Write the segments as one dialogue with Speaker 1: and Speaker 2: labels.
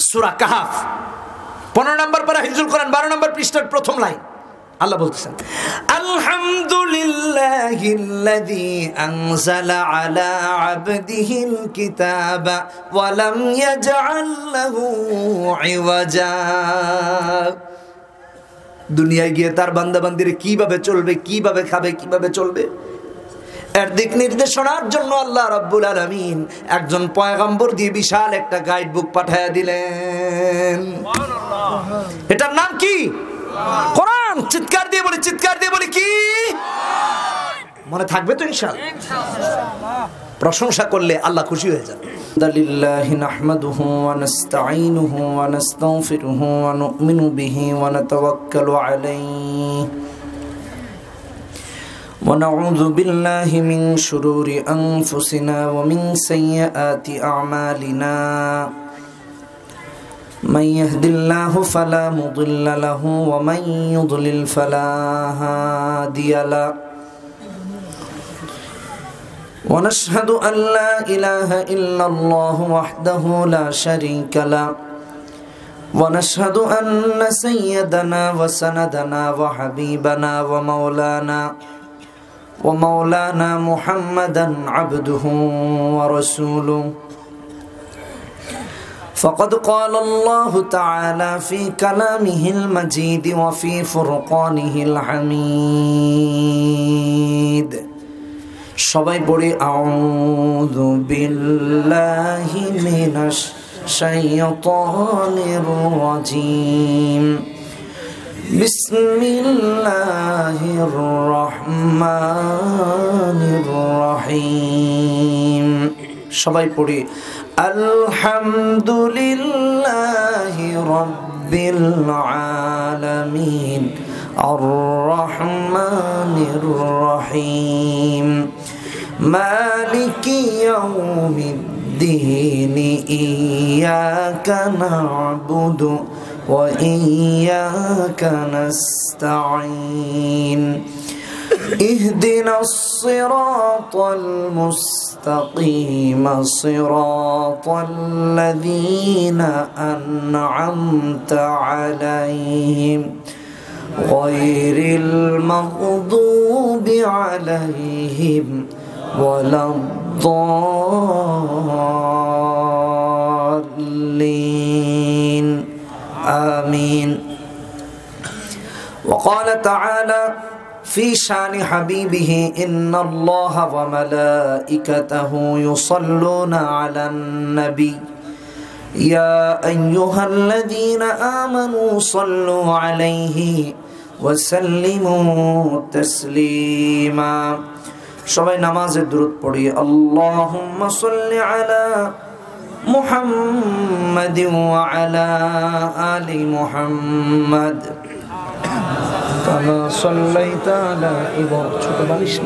Speaker 1: সূরা কাহফ 15 নম্বর পারা হিফজুল কোরআন 12 নম্বর পৃষ্ঠার প্রথম লাইন আল্লাহ বলতেছেন আলহামদুলিল্লাহিল্লাযী আনজালা আলা আবদিহিল কিতাবা ওয়া লাম ইয়াজআল লাহু ইওয়াজা। দুনিয়ায় গিয়ে তার বান্দাবান্দিরা কিভাবে চলবে, কিভাবে খাবে, কিভাবে চলবে, এর দিক নির্দেশনার জন্য আল্লাহ রাব্বুল আলামিন একজন পয়গম্বর দিয়ে বিশাল একটা গাইড বুক পাঠায়া দিলেন। সুবহানাল্লাহ। এটার নাম কি? কোরআন। চিৎকার দিয়ে বলি, চিৎকার দিয়ে বলি কি? মনে থাকবে তো ইনশাআল্লাহ। প্রশংসা করলে আল্লাহ খুশি হয়ে যান। লিল্লাহি নাহমাদুহু ওয়া নাস্তাঈনুহু ওয়া নাস্তাগফিরুহু ওয়া নু'মিনু বিহি ওয়া নাতাওয়াক্কালু আলাইহি ونعوذ بالله من شرور أنفسنا ومن سيئات أعمالنا من يهد الله فلا مضل له ومن يضلل فلا هادي له ونشهد أن لا إله إلا الله وحده لا شريك له ونشهد أن سيدنا وسندنا وحبيبنا ومولانا محمدا عبده ورسوله فقد قال الله تعالى في كلامه المجيد وفي فرقانه الحميد সবাই পড়ি আউযু বিল্লাহি মিনাশ শাইতানির রাজীম বিসমিল্লাহির রহমানির রহিম। সবাই পড়ি আলহামদুলিল্লাহি রাব্বিল আলামিন আর রহমানির রহিম মালিকি ইয়াউমিদ্দিন ইয়াকা না'বুদু وإياك نستعين اهدنا الصراط المستقيم صراط الذين أنعمت عليهم غير المغضوب عليهم ولا الضالين آمين. وقال تعالى في شان حبيبه إن الله وملائكته يصلون على النبي يا أيها الذين آمنوا صلوا عليه وسلموا تسليما. সবাই নামাজের দুরূদ পড়ি আল্লাহুম্মা সাল্লি আলা محمد وعلى آل محمد كما صليت على إبراهيم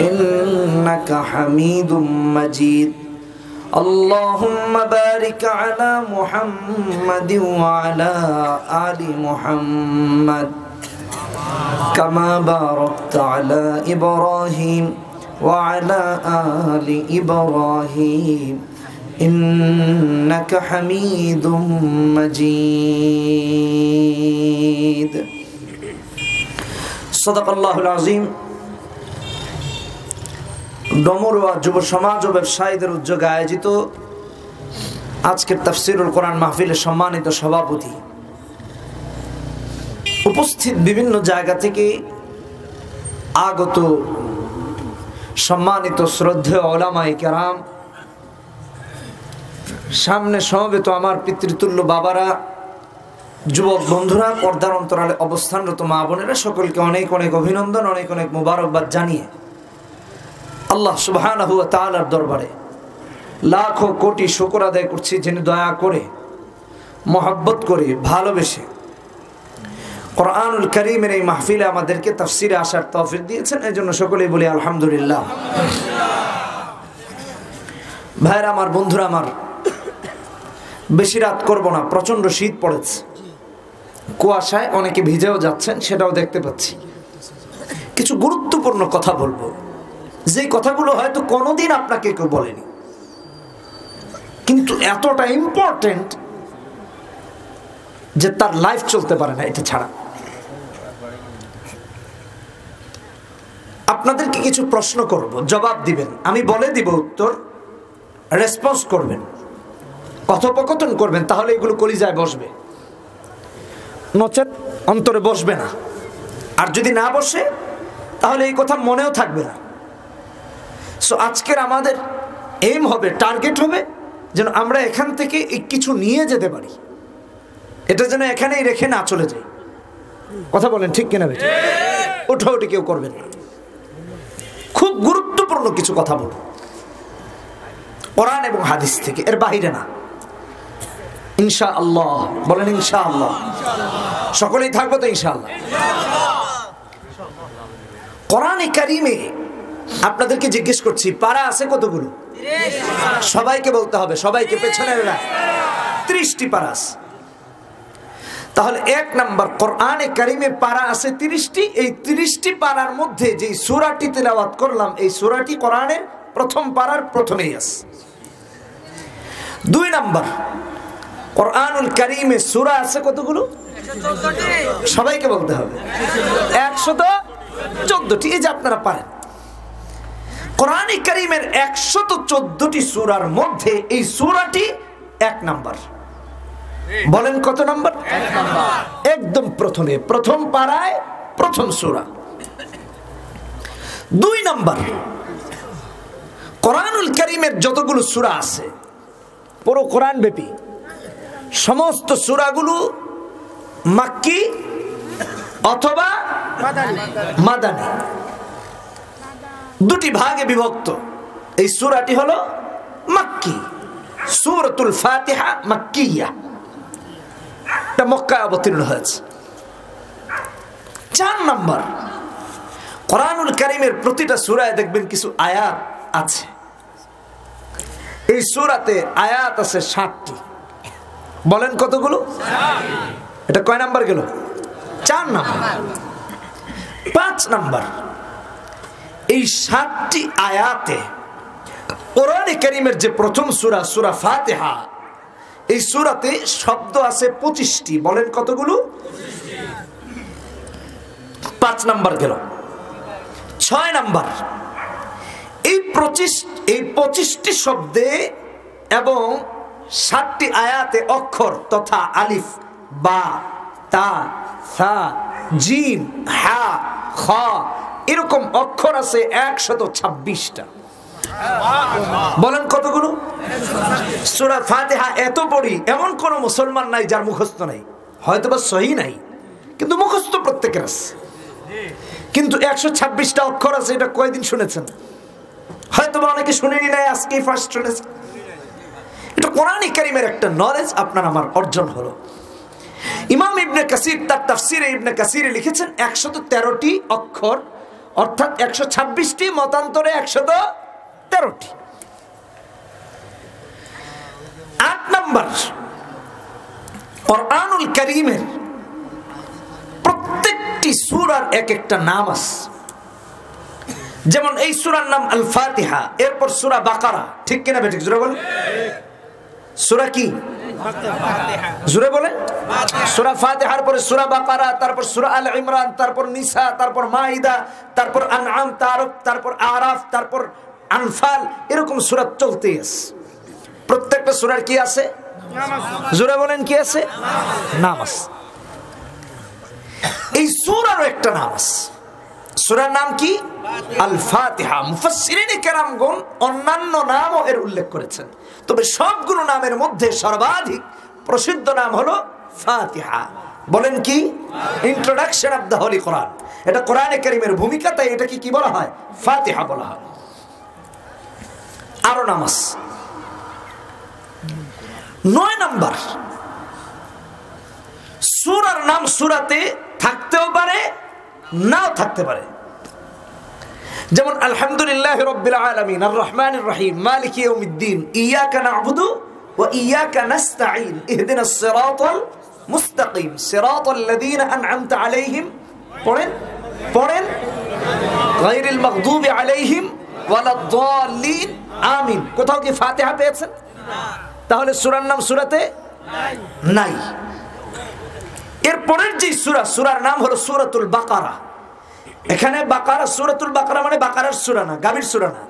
Speaker 1: إنك حميد مجيد. اللهم بارك على محمد وعلى آل محمد كما باركت على إبراهيم وعلى آل إبراهيم إنك حميد مجيد. صدق الله العظيم. ডমরুয়া যুব সমাজ ও ব্যবসায়ীদের উদ্যোগে আয়োজিত আজকের তাফসীরুল কোরআন মাহফিলের সম্মানিত সভাপতি, উপস্থিত বিভিন্ন জায়গা থেকে আগত সম্মানিত শ্রদ্ধেয় ওলামায়ে কেরাম, সামনে সমবেত আমার পিতৃতুল্য বাবারা, যুবক বন্ধুরা, পর্দার অন্তরালে অবস্থানরত মা বোনেরা, সকলকে অনেক অনেক অভিনন্দন, অনেক অনেক মুবারকবাদ জানিয়ে আল্লাহ সুবহানাহু ওয়া তাআলার দরবারে লাখো কোটি শুকর আদায় করছি, যিনি দয়া করে, মহব্বত করে, ভালোবেসে কোরআনুল কারীমের এই মাহফিলে আমাদেরকে তাফসীরে আসার তৌফিক দিয়েছেন। এই জন্য সকলেই বলি আলহামদুলিল্লাহ। ভাইরা আমার, বন্ধুরা আমার, বেশি রাত করব না, প্রচন্ড শীত পড়েছে, কুয়াশায় অনেকে ভিজেও যাচ্ছেন, সেটাও দেখতে পাচ্ছি। কিছু গুরুত্বপূর্ণ কথা বলবো। যে কথাগুলো হয়তো কোনোদিন আপনাকে কেউ বলেনি, কিন্তু এতটা ইম্পর্টেন্ট যে তার লাইফ চলতে পারে না এটা ছাড়া। আপনাদেরকে কিছু প্রশ্ন করব, জবাব দিবেন, আমি বলে দিব উত্তর, রেসপন্স করবেন, কথোপকথন করবেন, তাহলে এগুলো কলিজায় বসবে, নচেত অন্তরে বসবে না। আর যদি না বসে তাহলে এই কথা মনেও থাকবে না। সো আজকের আমাদের এম হবে, টার্গেট হবে যেন আমরা এখান থেকে কিছু নিয়ে যেতে পারি, এটা যেন এখানেই রেখে না চলে যায়। কথা বলেন ঠিক কিনা বেটা? ওঠাউটি কেউ করবেন না। খুব গুরুত্বপূর্ণ কিছু কথা বলবো কোরআন এবং হাদিস থেকে, এর বাইরে না, ইনশাআল্লাহ। বলেন ইনশাআল্লাহ। সকলেই থাকবো তো ইনশাআল্লাহ। কোরআনে কারিমে আপনাদেরকে জিজ্ঞেস করছি, পারা আছে কতগুলো? সবাইকে বলতে হবে, সবাইকে পেছনের 30টি পারা আছে। তাহলে 1 নাম্বার, কোরআনে কারিমে পারা আছে 30টি। এই 30টি পারার মধ্যে যে সূরাটি তেলাওয়াত করলাম, এই সূরাটি কোরআনের প্রথম পারার প্রথমেই আছে। 2 নাম্বার, কোরআনুল কারিমে সূরা আছে কতগুলো? সবাইকে বলতে হবে 114টি। এই যে আপনারা পারেন, কোরআনে কারিমের 114টি সূরার মধ্যে এই সূরাটি 1 নাম্বার। বলেন কত নাম্বার? 1 নাম্বার। একদম প্রথমে, প্রথম পারায় প্রথম সূরা। 2 নাম্বার, কোরআনুল কারিমের যতগুলো সূরা আছে পুরো কোরআন ব্যাপী সমস্ত সূরাগুলো মাক্কি অথবা মাদানী, 2টি ভাগে বিভক্ত। এই সূরাটি হলো মাক্কি, সূরাতুল ফাতিহা মাক্কিয়া, এটা মক্কায় অবতীর্ণ হয়েছে। 4 নাম্বার, কোরআনুল কারীমের প্রতিটা সূরায় দেখবেন কিছু আয়াত আছে। এই সূরাতে আয়াত আছে 60টি। বলেন কতগুলো? এটা কয় নাম্বার গেল? 4 নাম্বার। 5 নাম্বার, এই 7টি আয়াতে কোরআনে কারীমের যে প্রথম সূরা, সূরা ফাতিহা, এই সূরাতে শব্দ আছে 25টি। বলেন কতগুলো? 5 নাম্বার গেল। 6 নাম্বার, এই 25টি শব্দে এবং 7টি আয়াতে অক্ষর তথা আলিফ, বা, তা, সা, জিম, হা, খ এরকম অক্ষর আছে 126টা। বলেন কতগুলো? সূরা ফাতিহা এত পড়ি এমন কোন মুসলমান নাই যার মুখস্থ নাই, হয়তোবা সহি নাই, কিন্তু মুখস্থ প্রত্যেকের আছে। কিন্তু 126টা অক্ষর আছে, এটা কয়দিন শুনেছেন? হয়তোবা অনেকে শুনেনি নাই, আজকেই ফার্স্ট শুনেছেন। এটা কোরআনে কারীমের একটা নলেজ আপনার আমার অর্জন হলো। ইমাম ইবনে কাসির তার তাফসিরে ইবনে কাসিরে লিখেছেন 113টি অক্ষর, অর্থাৎ 126টি, মতান্তরে 113টি। 8 নাম্বার, কোরআনুল কারীমের প্রত্যেকটি সূরার এক একটা নাম আছে। যেমন এই সূরার নাম আল ফাতিহা, এরপর সূরা বাকারা, ঠিক কিনা বেঠিক? জোরে বলেন। সূরা কি? জোরে বলেন। সূরা ফাতিহার পরে সূরা বাকারা, তারপর সূরা আল ইমরান, তারপর নিসা, তারপর মাইদা, তারপর আনআম, তারপর আরাফ, তারপর আনফাল, এরকম সূরা চলতেই আছে। প্রত্যেকটা সূরার কি আছে? জোরে বলেন কি আছে? নাম আছে। এই সূরারও একটা নাম আছে। সূরার নাম কি? আল ফাতিহা। মুফাসসিরিনে কেরামগণ অন্যান্য নামও এর উল্লেখ করেছেন, তবে সবগুলো নামের মধ্যে সর্বাধিক প্রসিদ্ধ নাম হলো ফাতিহা। বলেন কি? ইন্ট্রোডাকশন অফ দ্য হোলি কোরআন। এটা কোরআনে কারীমের ভূমিকা, তাই এটাকে কি বলা হয়? ফাতিহা বলা হয়। আরো নাম আছে। 9 নাম্বার, সূরার নাম সূরাতে থাকতেও পারে, নাও থাকতে পারে। যেমন আলহামদুলিল্লাহি রাব্বিল আলামিন, আর রহমানির রহিম, মালিকি ইয়াউমিদ্দিন, ইয়াকা না'বুদু ওয়া ইয়াকা নাস্তাঈন, ইহদিনাস সিরাতাল মুস্তাকিম, সিরাতাল্লাযীনা আন'আমতা আলাইহিম, পড়েন গায়রিল মাগদুবি আলাইহিম ওয়ালাদ-দাল্লিন আমিন। কোথাও কি ফাতিহা পেয়েছেন? তাহলে সূরার নাম সূরাতে নাই। এরপরের যে সূরার নাম হলো সূরাতুল বাকারা। এখানে বাকারা, সূরাতুল বাকারা মানে বাকারার সূরা না, গাভীর সূরা না।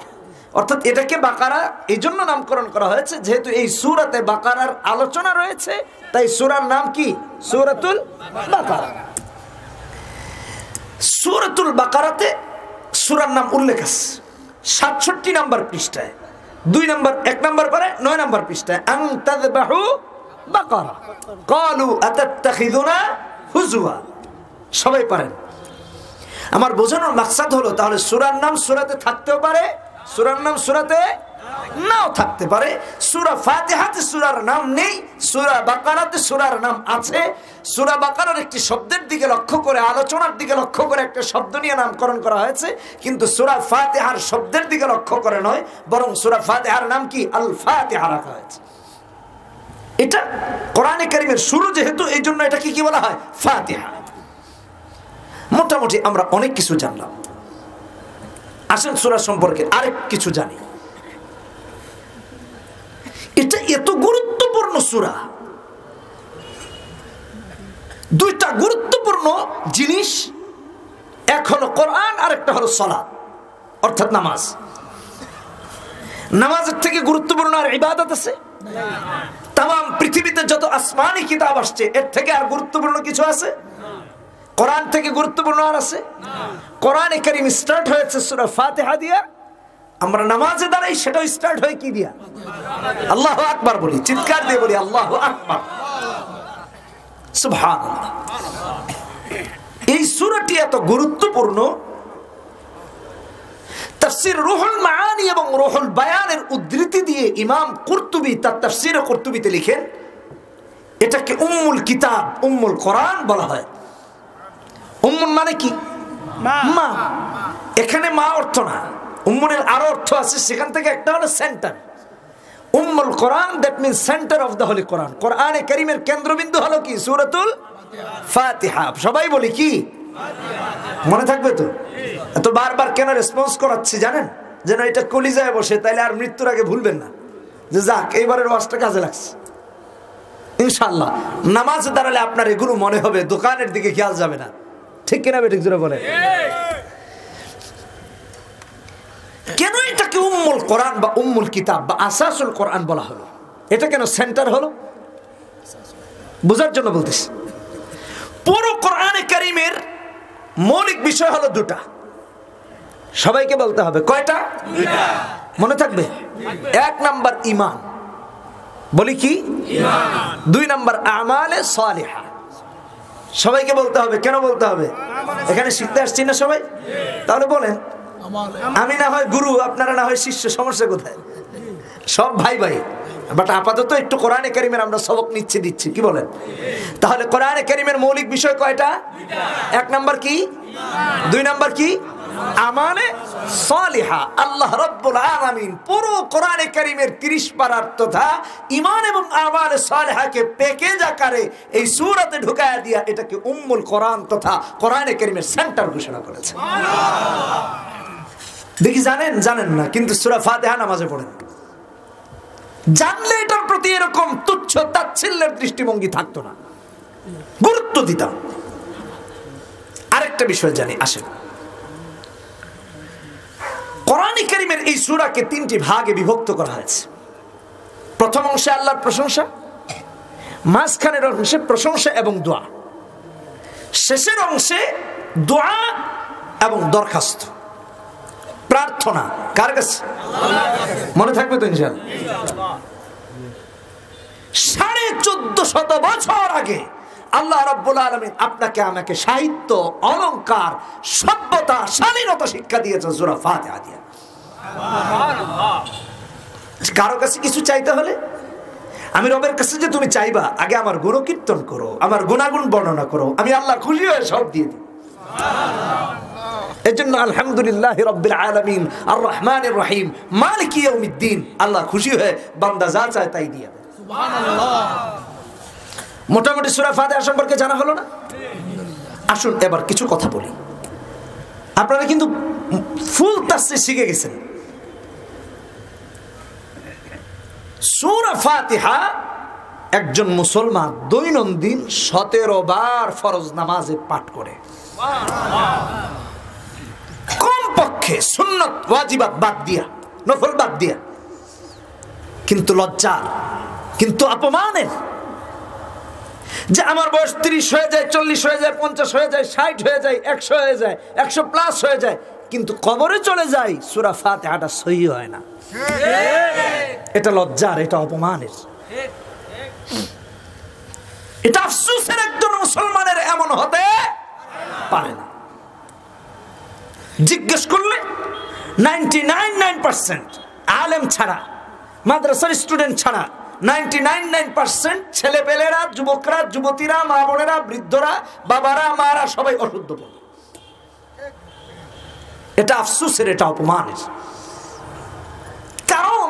Speaker 1: অর্থাৎ এটাকে বাকারা এই জন্য নামকরণ করা হয়েছে যেহেতু এই সূরাতে বাকারার আলোচনা রয়েছে, তাই সূরার নাম কি? সূরাতুল বাকারা। সূরাতুল বাকারাতে সূরার নাম উল্লেখ আছে 67 নম্বর পৃষ্ঠায়, 1 নম্বর পরে 9 নম্বর পৃষ্ঠায়। আন তাযবাহু বাকারা ক্বালু আতাত্তাখিযুনা হুজুয়া। সবাই পারেন। আমার বোঝানোর মাকসাদ হলো তাহলে সূরার নাম সূরাতে থাকতেও পারে, সূরার নাম সূরাতে নাও থাকতে পারে। সূরা ফাতিহাতে সূরার নাম নেই, সূরা বাকারাতে সূরার নাম আছে। সূরা বাকারার একটি শব্দের দিকে লক্ষ্য করে, আলোচনার দিকে লক্ষ্য করে একটা শব্দ নিয়ে নামকরণ করা হয়েছে, কিন্তু সূরা ফাতিহার শব্দের দিকে লক্ষ্য করে নয়, বরং সূরা ফাতিহার নাম কি? আল ফাতিহা রাখা হয়েছে। এটা কোরআনে কারীমের শুরু যেহেতু, এই জন্য এটাকে কি বলা হয়? ফাতিহা। মোটামুটি আমরা অনেক কিছু জানলাম। আসেন সূরা সম্পর্কে আরেক কিছু জানি। এটা এত গুরুত্বপূর্ণ সূরা, দুইটা গুরুত্বপূর্ণ জিনিস, এক হলো কোরআন আর একটা হলো সালাত অর্থাৎ নামাজ। নামাজের থেকে গুরুত্বপূর্ণ আর ইবাদত আছে? তাম পৃথিবীতে যত আসমানি কিতাব আসছে এর থেকে আর গুরুত্বপূর্ণ কিছু আছে? কোরআন থেকে গুরুত্বপূর্ণ আর আছে? কোরআনে কারীম স্টার্ট হয়েছে সূরা ফাতিহা দিয়া, আমরা নামাজে দাঁড়াই সেটাও স্টার্ট হয় কি দিয়া? আল্লাহু আকবার বলি, চিৎকার দিয়ে বলি আল্লাহু আকবার, সুবহানাল্লাহ। এই সূরাটি এত গুরুত্বপূর্ণ, তাফসীর রুহুল মাআনি এবং রুহুল বায়ানের উদ্ধৃতি দিয়ে ইমাম কুরতুবী তার তাফসীরে কুরতুবীতে লিখেন এটাকে উম্মুল কিতাব, উম্মুল কোরআন বলা হয়। উম্মুন মানে কি? মা। এখানে মা অর্থ না, উম্মুনের আরো অর্থ আছে, সেখান থেকে একটা হলো সেন্টার। উম্মুল Quran, that means centre of the holy Quran. কোরআনে কারীমের কেন্দ্রবিন্দু হলো কি? সূরাতুল ফাতিহা। সবাই বলি কি? মনে থাকবে তো? এত বারবার কেন রেসপন্স করাচ্ছি জানেন? যেন এটা কলিজায় বসে, তাইলে আর মৃত্যুর আগে ভুলবেন না যে যাক এইবারের ওয়াজটা কাজে লাগছে। ইনশাআল্লাহ নামাজে দাঁড়ালে আপনার এগুলো মনে হবে, দোকানের দিকে খেয়াল যাবে না। ঠিক কিনা বেঠিক জোরে বলে? কেন এটাকে উম্মুল কোরআন বা উম্মুল কিতাব বা আসাসুল কোরআন বলা হলো? এটা কেন সেন্টার হলো? বোঝার জন্য বলতেছি। পুরো কোরআনে কারীমের মৌলিক বিষয় হলো দুটা, সবাইকে বলতে হবে। কয়টা? মনে থাকবে? 1 নাম্বার ঈমান, বলি কি? ঈমান। 2 নাম্বার আমালে সালিহা। সবাইকে বলতে হবে। কেন বলতে হবে? এখানে শিখতে আসছি না সবাই? তাহলে বলেন। আমি না হয় গুরু, আপনারা না হয় শিষ্য, সমস্যা কোথায়? সব ভাই ভাই, বাট আপাতত একটু কোরআনে কারীমের আমরা সবক দিচ্ছি, কি বলেন? তাহলে কোরআনে কারীমের মৌলিক বিষয় কয়টা? 1 নাম্বার কি? 2 নাম্বার কি? আমালে সালিহা। আল্লাহ রাব্বুল আলামিন পুরো কোরআনে কারীমের 30 পারার তথা ঈমান এবং আমালে সালিহাকে প্যাকেজ আকারে এই সূরাতে ঢুকায়া দিয়া এটাকে উম্মুল কোরআন তথা কোরআনে কারীমের সেন্টার ঘোষণা করেছে। দেখি জানেন না, কিন্তু সূরা ফাতিহা নামাজে পড়েন। জানলে এটার প্রতি এরকম তুচ্ছ তাচ্ছিল্যের দৃষ্টিভঙ্গি থাকতো না, গুরুত্ব দিতাম। আরেকটা বিষয় জানি, আসেন। কোরআনে কারীমের এই সূরাকে 3টি ভাগে বিভক্ত করা হয়েছে। প্রথম অংশে আল্লাহর প্রশংসা, মাঝখানের অংশে প্রশংসা এবং দোয়া, শেষের অংশে দোয়া এবং দরখাস্ত, প্রার্থনা। কার কাছে? মনে থাকবে তো ইনশাআল্লাহ। 1450 বছর আগে আল্লাহ রাব্বুল আলামিন আপনাকে আমাকে সাহিত্য, অলংকার, সভ্যতা, শালীনতা শিক্ষা দিয়েছেন সূরা ফাতিহা দিয়ে। সুবহানাল্লাহ। কারো কাছে কিছু চাইতে হলে আমি রবের কাছে যে তুমি চাইবা, আগে আমার গুণকীর্তন করো, আমার গুণাগুণ বর্ণনা করো, আমি আল্লাহ খুশি হয়ে সব দিয়ে দিই। এজন্য আলহামদুলিল্লাহি রাব্বিল আলামিন আর রহমানির রহিম মালিকি ইয়াউমিদ্দিন, আল্লাহ খুশি হয়ে বান্দা যা চায় তাই দিয়ে দেয়। সুবহানাল্লাহ। মোটামুটি সূরা ফাতিহা সম্পর্কে জানা হলো না? আসুন এবার কিছু কথা বলি। আপনারা কিন্তু ফুল তাফসীর শিখে গেছেন, সূরা ফাতিহা একজন মুসলমান দৈনন্দিন 17 বার ফরজ নামাজে পাঠ করে, কমপক্ষে সুন্নত ওয়াজিবাত বাদ দিয়া, নফল বাদ দিয়া। কিন্তু লজ্জার, কিন্তু অপমানের যে আমার বয়স 30 হয়ে যায়, 40 হয়ে যায়, 50 হয়ে যায়, 60 হয়ে যায়, 100 হয়ে যায়, 100 প্লাস হয়ে যায়, কিন্তু কবরে চলে যায় সূরা ফাতিহাটা সহি হয় না। এটা লজ্জার, এটা অপমানের, এটা আফসোসের। একজন মুসলমানের এমন হতে পারে না। জিজ্ঞেস করলে 99% আলেম ছাড়া, মাদ্রাসার স্টুডেন্ট ছাড়া 99% ছেলেপেলেরা, যুবকরা, যুবতীরা, মা বোনেরা, বৃদ্ধরা, বাবারা, মারা সবাই অশুদ্ধ বলে। এটা আফসোসের, এটা অপমানের। কারণ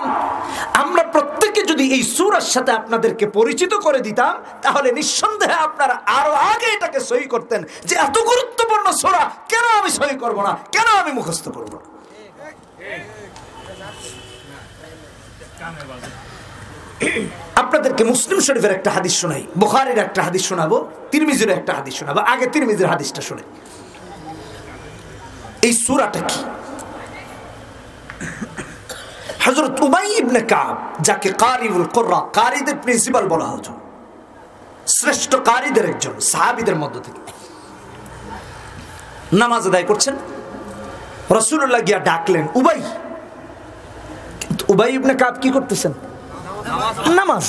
Speaker 1: আমরা প্রত্যেকে যদি এই সূরার সাথে আপনাদেরকে পরিচিত করে দিতাম, তাহলে নিঃসন্দেহে আপনারা আরো আগে এটাকে সহি করতেন যে এত গুরুত্বপূর্ণ সূরা, কেন আমি সহি করব না, কেন আমি মুখস্থ করব না। আপনাদেরকে মুসলিম শরীফের একটা হাদিস শোনাই, বুখারীর একটা হাদিস শোনাবো, তিরমিজির একটা হাদিস শোনাবো। আগে তিরমিজির হাদিসটা শুনে এই সূরাটা কি। হযরত উবাই ইবনে কাব, যাকে কারিউল কুররা, কারীদের প্রিন্সিপাল বলা হতো, শ্রেষ্ঠ কারীদের একজন, সাহাবীদের মধ্য থেকে, নামাজ আদায় করছেন। রাসূলুল্লাহ গিয়া ডাকলেন উবাই। কিন্তু উবাই ইবনে কাব কি করতেছেন? নামাজ।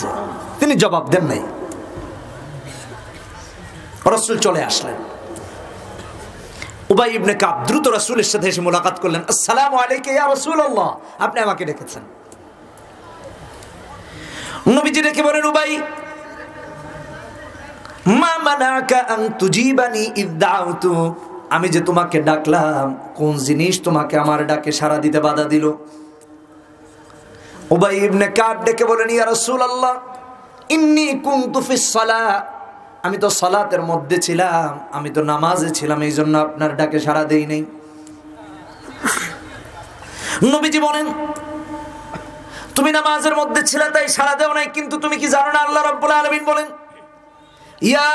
Speaker 1: তিনি জবাব দেন নাই। রাসূল চলে আসলেন। উবাই ইবনে কাব দ্রুত রাসূলের সাথে এসে মুলাকাত করলেন। আসসালামু আলাইকা ইয়া রাসূলুল্লাহ, আপনি আমাকে ডেকেছেন। নবীজি ডেকে বলেন, উবাই, মা মানাকা আন তুজিবানি ইয দাউতু, আমি যে তোমাকে ডাকলাম, কোন জিনিস তোমাকে আমার ডাকে সাড়া দিতে বাধা দিল? উবাই ইবনে কাব ডেকে বলেন, ইয়া রাসূলুল্লাহ, ইন্নী কুনতু ফিস সালাহ, আমি তো সালাতের মধ্যে ছিলাম, আমি তো নামাজে ছিলাম, এই জন্য আপনার ডাকে সাড়া দেই নাই। নবীজি বলেন, তুমি নামাজের মধ্যে ছিলে তাই সাড়া দেও নাই, কিন্তু তুমি কি জানো না আল্লাহ রাব্বুল আলামিন বলেন, ইয়া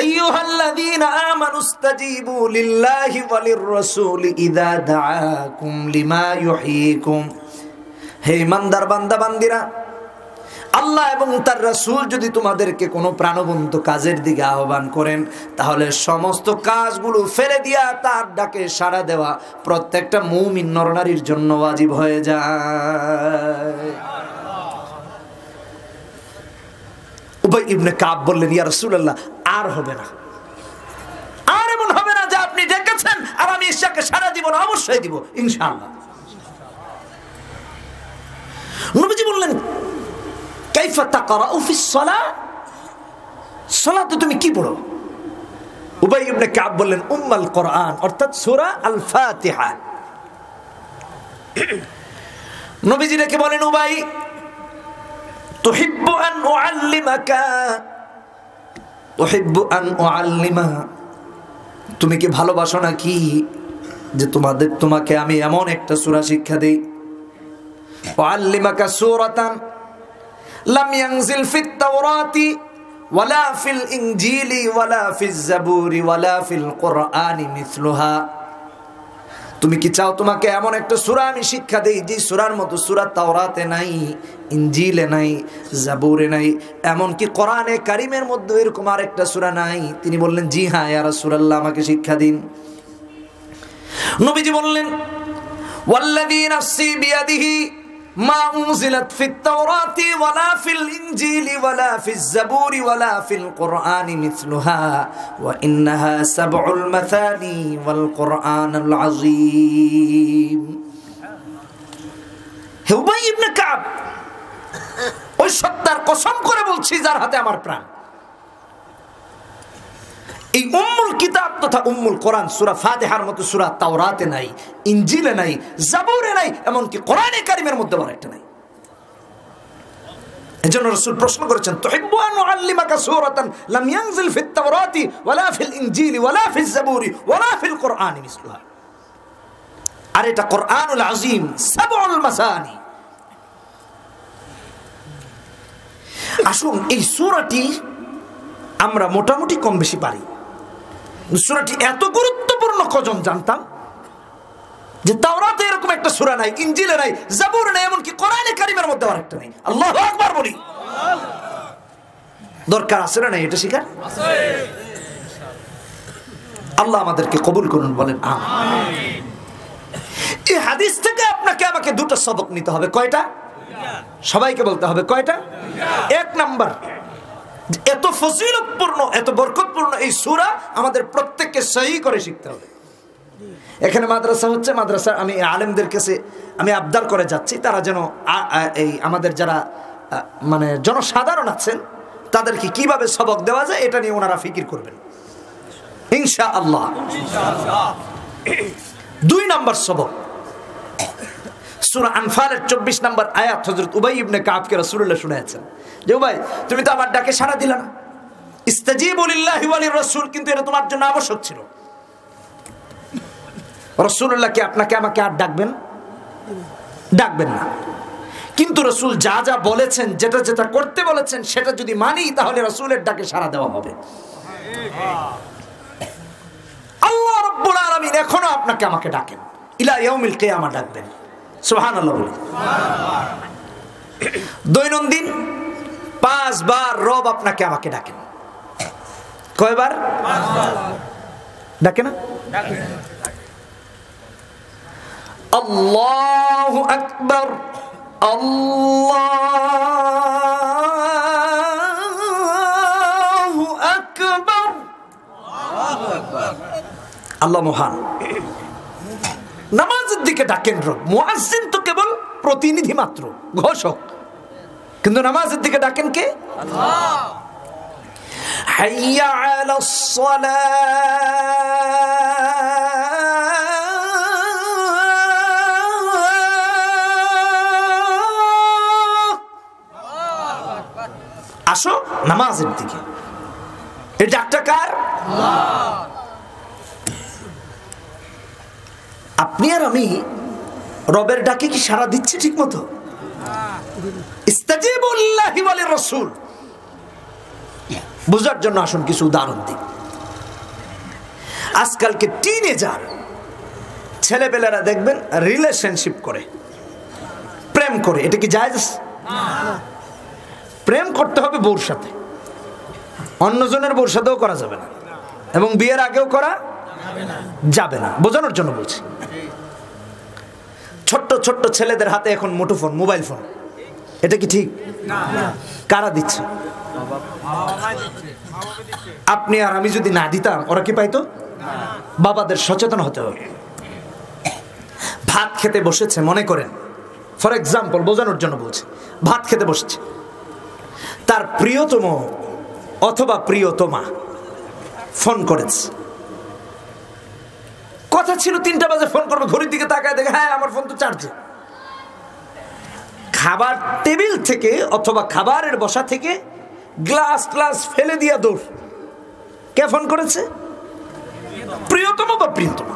Speaker 1: আইয়ুহাল্লাযীনা আমানুস্তাজীবু লিল্লাহি ওয়ালির রাসূলি ইযা দাআকুম লিমা ইউহয়িকুম, হে ইমানদার বান্দা বান্দিরা, আল্লাহ এবং তার রাসূল যদি তোমাদেরকে কোনো প্রাণবন্ত কাজের দিকে আহ্বান করেন, তাহলে সমস্ত কাজগুলো ফেলে দিয়া তার ডাকে সাড়া দেওয়া প্রত্যেকটা মুমিন নরনারীর জন্য ওয়াজিব হয়ে যায়। উবাই ইবনে কাব বললেন, ইয়া রাসূলুল্লাহ, আর হবে না, আর এমন হবে না যে আপনি ডেকেছেন আর আমি ইশাকে সাড়া দিব না, অবশ্যই দিব ইনশাআল্লাহ। নবীজি বললেন, কাইফা তাকরাউ ফিস সালাহ, সালাতে তুমি কি পড়ো? উবাই ইবনে কাব বললেন, উম্মুল কোরআন, অর্থাৎ সূরা আল ফাতিহা। নবীজি ডেকে বলেন, উবাই, তুহিব্বু আন উআল্লিমাকা, তুহিব্বু আন উআল্লিমা, তুমি কি ভালোবাসো নাকি যে তোমাকে আমি এমন একটা সূরা শিক্ষা দেই? উআল্লিমাকা সূরাতান লাম ইয়ানজিল ফিত তাওরাতি ওয়ালা ফিল ইনজিলি ওয়ালা ফিজ জাবুরি ওয়ালা ফিল কুরআনি মিসলুহা, তুমি কি চাও তোমাকে এমন একটা সূরা আমি শিক্ষা দেই যে সূরার মতো সূরা তাওরাতে নাই, ইনজিলে নাই, জাবুরে নাই, এমন কি কোরআনে কারীমের মধ্যে এরকম আরেকটা সূরা নাই? তিনি বললেন, জি হ্যাঁ ইয়া রাসূলুল্লাহ, আমাকে শিক্ষা দিন। নবীজি বললেন, ওয়াল্লাযী নাফসি বিয়াদিহি মা উনজিলাত ফিত তাওরাতি ওয়ালা ফিল ইনজিলি ওয়ালা ফিজ জাবুরি ওয়ালা ফিল কুরআনি মিসলুহা ওয়া ইন্নাহা সাবউল মাসানি ওয়াল কুরআনুল আযীম। হে উবাই ইবনে কাব, ওই সত্তার কসম করে বলছি যার হাতে আমার প্রাণ, এই উম্মুল কিতাব তথা উম্মুল কোরআন সূরা ফাতিহার মতো সূরা তাওরাতে নাই, ইনজিলে নাই, জাবুরে নাই, এমনকি কোরআনে কারীমের মধ্যে আরেকটা নাই। এজন্য রাসূল প্রশ্ন করেছেন, তুহিব্বু আন উআল্লিমাকা সূরাতান লাম ইয়ানজিল ফিত তাওরাতি ওয়ালা ফিল ইনজিলি ওয়ালা ফিজ জাবুরি ওয়ালা ফিল কুরআনি মিসলুহা, আর এটা কুরআনুল আযীম, সাবউল মাসানি। আসুন এই সূরাটি আমরা মোটামুটি কম বেশি পারি। সূরাটি এত গুরুত্বপূর্ণ কজন জানতাম যে তাওরাতে এরকম একটা সূরা নাই, ইনজিলে নাই, জাবুরে নাই, এমনকি কোরআনে কারীমের মধ্যে আরেকটা নেই। আল্লাহু আকবার বলি। দরকার আছে না নাই এটা শিখার? আল্লাহ আমাদেরকে কবুল করুন, বলেন আমিন। এই হাদিস থেকে আপনাকে আমাকে দুটো সবক নিতে হবে। কয়টা? সবাইকে বলতে হবে কয়টা? এক নাম্বার, এত ফজিলতপূর্ণ এত বরকতপূর্ণ এই সূরা আমাদের প্রত্যেককে সহি করে শিখতে হবে। এখানে মাদ্রাসা হচ্ছে, মাদ্রাসা আমি আলেমদের কাছে আমি আবদার করে যাচ্ছি, তারা যেন এই আমাদের যারা মানে জনসাধারণ আছেন তাদেরকে কিভাবে সবক দেওয়া যায় এটা নিয়ে ওনারা ফিকির করবেন ইনশাআল্লাহ। 2 নম্বর সবক, সূরা আনফালের 24 নম্বর আয়াত। হযরত উবাই ইবনে কাবকে রাসূলুল্লাহ শুনায়েছেন যে উবাই, তুমি তো আমার ডাকে সাড়া দিলা না, ইস্তাজিবু লিল্লাহি ওয়া লির রাসূল, কিন্তু এটা তোমার জন্য আবশ্যক ছিল। রাসূলুল্লাহ কি আপনাকে আমাকে আর ডাকবেন না, কিন্তু রাসূল যা যা বলেছেন, যেটা যেটা করতে বলেছেন সেটা যদি মানি তাহলে রাসূলের ডাকে সাড়া দেওয়া হবে। আল্লাহ রাব্বুল আলামিন এখনো আপনাকে আমাকে ডাকেন, ইলা ইয়াউমিল কিয়ামা ডাকবেন। সুবহানাল্লাহ বলি। দৈনন্দিন 5 বার রব আপনাকে আমাকে ডাকেন। কয়বার? 5 বার ডাকে না? ডাকে। আল্লাহু আকবার, আল্লাহু আকবার, আল্লাহ মহান। নামাজের দিকে ডাকেন রব। মুয়াজ্জিন তো কেবল প্রতিনিধি মাত্র, ঘোষক, কিন্তু নামাজের দিকে ডাকেন কে? আল্লাহ। হাইয়া আলাস সালাহ, আসো নামাজের দিকে। এই ডাকটা কার? আল্লাহ। আপনি আর আমি রবের ডাকে কি সাড়া দিচ্ছি ঠিক মতো? ইস্তাজিবু লিল্লাহি ওয়া লির রাসূল। বুঝার জন্য আসুন কিছু উদাহরণ দিই। আজকালকে টিনেজার ছেলেপেলেরা দেখবেন রিলেশনশিপ করে, প্রেম করে। এটা কি জায়েজ? প্রেম করতে হবে বউর সাথে, অন্যজনের বউর সাথেও করা যাবে না, এবং বিয়ের আগেও করা যাবে না। বোঝানোর জন্য বলছি। ছোট্ট ছোট্ট ছেলেদের হাতে এখন মুঠোফোন, মোবাইল ফোন। এটা কি ঠিক? কারা দিচ্ছে? আপনি আর আমি যদি না দিতাম ওরা কি পাইতো? বাবাদের সচেতন হতে হবে। ভাত খেতে বসেছে, মনে করেন ফর এক্সাম্পল, বোঝানোর জন্য বলছি, ভাত খেতে বসেছে, তার প্রিয়তম অথবা প্রিয়তমা ফোন করেছে। কথা ছিল 3টা বাজে ফোন করবে, ঘড়ির দিকে তাকায় দেখে হ্যাঁ আমার ফোন তো চার্জে। খাবার টেবিল থেকে অথবা খাবারের বসা থেকে গ্লাস ফেলে দিয়া দৌড়। কে ফোন করেছে? প্রিয়তম বা প্রিয়তমা।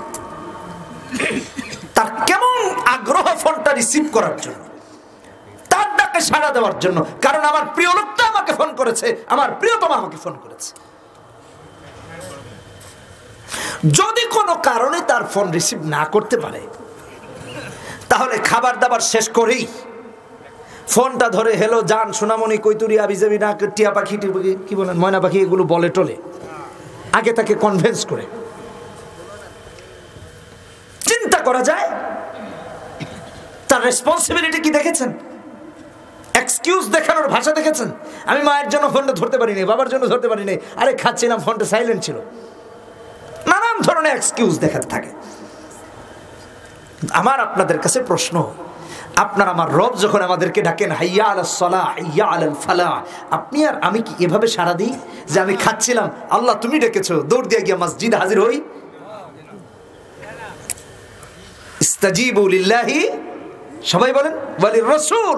Speaker 1: তার কেমন আগ্রহ ফোনটা রিসিভ করার জন্য, তার ডাকে সাড়া দেওয়ার জন্য, কারণ আমার প্রিয় লোকটা আমাকে ফোন করেছে, আমার প্রিয়তমা আমাকে ফোন করেছে। যদি কোনো কারণে তার ফোন রিসিভ না করতে পারে, তাহলে খাবার দাবার শেষ করেই ফোনটা ধরে হেলো জান, সোনামণি, কৈতুরি, আবিজাবি, না টিয়া পাখি, কি বলেন, ময়না পাখি, এগুলো বলে টলে আগে তাকে কনভিন্স করে। চিন্তা করা যায় তার রেসপন্সিবিলিটি কি দেখেছেন? এক্সকিউজ দেখানোর ভাষা দেখেছেন? আমি মায়ের জন্য ফোনটা ধরতে পারিনি, বাবার জন্য ধরতে পারিনি, আরে খাচ্ছিলাম, ফোনটা সাইলেন্ট ছিল। নানান ধরনের এক্সকিউজ দেখাতে থাকে। আমার আপনাদের কাছে প্রশ্ন, আপনার আমার রব যখন আমাদেরকে ডাকেন হাইয়া আলাস সালাহ হাইয়া আলাল ফালাহ, আপনি আর আমি কি এভাবে সাড়া দিই যে আমি খাচ্ছিলাম, আল্লাহ তুমি ডেকেছো, দৌড় দিয়ে গিয়া মসজিদে হাজির হই? ইস্তাজিবু লিল্লাহি, সবাই বলেন, ওয়া লির রাসূল।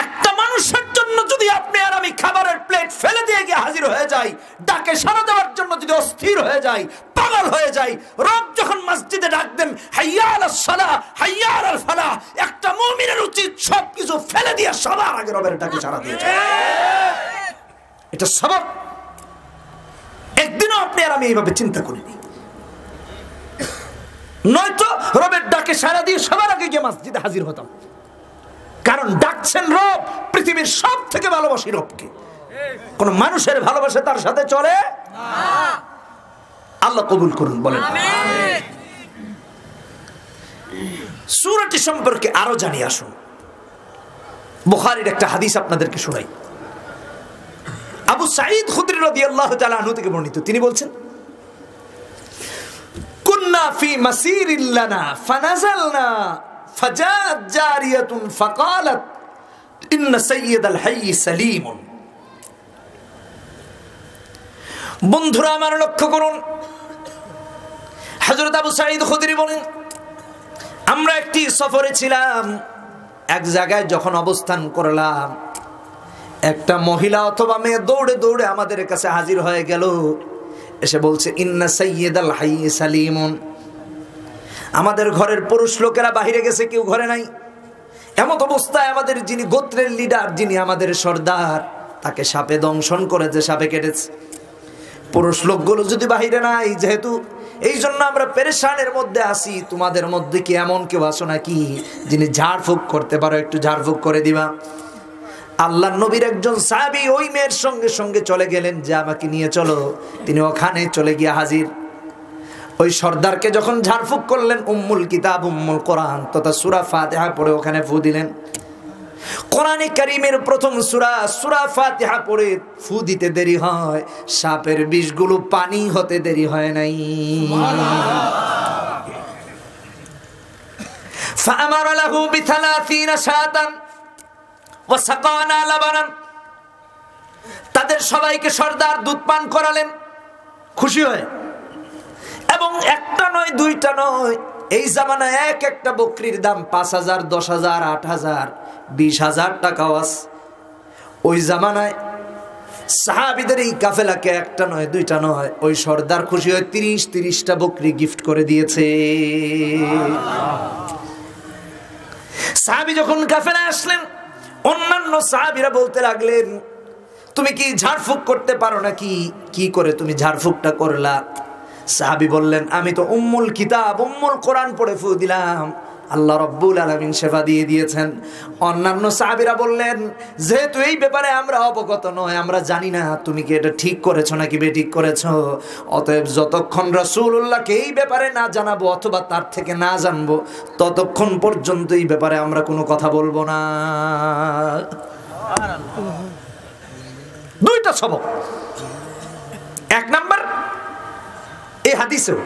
Speaker 1: একটা মানুষের জন্য যদি আপনি আর আমি খাবারের প্লেট ফেলে দিয়ে গিয়ে হাজির হয়ে যাই, ডাকে সাড়া দেওয়ার জন্য যদি অস্থির হয়ে যাই, পাগল হয়ে যাই, রব যখন মসজিদে ডাক দেন হাইয়া আলাস সালাহ হাইয়া আলাল ফালাহ, একটা মুমিনের উচিত সবকিছু ফেলে দিয়ে সবার আগে রবের ডাকে সাড়া দিয়েছে। এটা সবব। একদিনও আপনি আর আমি এইভাবে চিন্তা করিনি। নয়তো রবের ডাকে সাড়া দিয়ে সবার আগে গিয়ে মসজিদে হাজির হতাম। কারণ ডাকছেন রব, পৃথিবীর সব থেকে ভালোবাসি রবকে। কোন মানুষের ভালোবাসা তার সাথে চলে না। আল্লাহ কবুল করুন, বলেন আমিন। সূরাটি সম্পর্কে আরো জানিয়ে আসুন। বুখারীর একটা হাদিস আপনাদেরকে শোনাই। আবু সাঈদ খুদরি রাদিয়াল্লাহু তাআলা আনহু থেকে বর্ণিত, তিনি বলছেন, কুন্না ফি মাসিরিল লানা ফানাযালনা ফাজাআত জারিয়াতুন ফাকালাত ইন্না সাইয়্যিদাল হায়্যি সালীমুন। বন্ধুরা আমার লক্ষ্য করুন, হযরত আবু সাঈদ খুদরি বলেন, আমরা একটি সফরে ছিলাম, এক জায়গায় যখন অবস্থান করলাম, একটা মহিলা অথবা মেয়ে দৌড়ে দৌড়ে আমাদের কাছে হাজির হয়ে গেল। এসে বলছে, ইন্না সাইয়্যিদাল হায়্যি সালীমুন। আমাদের ঘরের পুরুষ লোকেরা বাহিরে গেছে, কেউ ঘরে নাই। এমত অবস্থায় আমাদের যিনি গোত্রের লিডার, যিনি আমাদের সর্দার, তাকে সাপে দংশন করেছে, সাপে কেটেছে। পুরুষ লোকগুলো যদি বাহিরে নাই, যেহেতু এই জন্য আমরা পেরেশানের মধ্যে আসি। তোমাদের মধ্যে কি এমন কেউ আছো নাকি যিনি ঝাড়ফুঁক করতে পারো? একটু ঝাড়ফুঁক করে দিবা। আল্লাহর নবীর একজন সাহাবী ওই মেয়ের সঙ্গে সঙ্গে চলে গেলেন, যে আমাকে নিয়ে চলো। তিনি ওখানে চলে গিয়ে হাজির। ওই সর্দারকে যখন ঝাড়ফুঁক করলেন, উম্মুল কিতাব উম্মুল কোরআন তথা সূরা ফাতিহা পড়ে ওখানে ফু দিলেন। কোরআনে কারীমের প্রথম সূরা, সূরা ফাতিহা পড়ে ফু দিতে দেরি হয়, সাপের বিষগুলো পানি হতে দেরি হয় নাই। ফাআমারা লাহু বি30 শাতান ওয়া সাকানা লাবানান। তাদের সবাইকে সর্দার দুধ পান করালেন খুশি হয়। এবং একটা নয়, দুইটা নয়, এই জামানায় এক একটা বকরির দাম 5,000, 10,000, 8,000, 20,000 টাকাও আছে। ওই জামানায় সাহাবীদের এই কাফেলাকে একটা নয়, দুইটা নয়, ওই সর্দার খুশি হয়ে 30-30টা বকরি গিফট করে দিয়েছে। সাহাবী যখন কাফেলায় আসলেন, অন্যান্য সাহাবীরা বলতে লাগলেন, তুমি কি ঝাড়ফুঁক করতে পারো নাকি? কি করে তুমি ঝাড়ফুঁকটা করলা? সাহাবী বললেন, আমি তো উম্মুল কিতাব উম্মুল কোরআন পড়ে ফু দিলাম, আল্লাহ রাব্বুল আলামিন শেফা দিয়ে দিয়েছেন। অন্যান্য সাহাবীরা বললেন, যেহেতু এই ব্যাপারে আমরা অবগত নয়, আমরা জানি না তুমি কি এটা ঠিক করেছো নাকি বেঠিক করেছো, অতএব যতক্ষণ রাসূলুল্লাহকে এই ব্যাপারে না জানাবো অথবা তার থেকে না জানবো, ততক্ষণ পর্যন্ত এই ব্যাপারে আমরা কোনো কথা বলবো না। দুইটা সবক। এক নাম্বার, এই হাদিসেও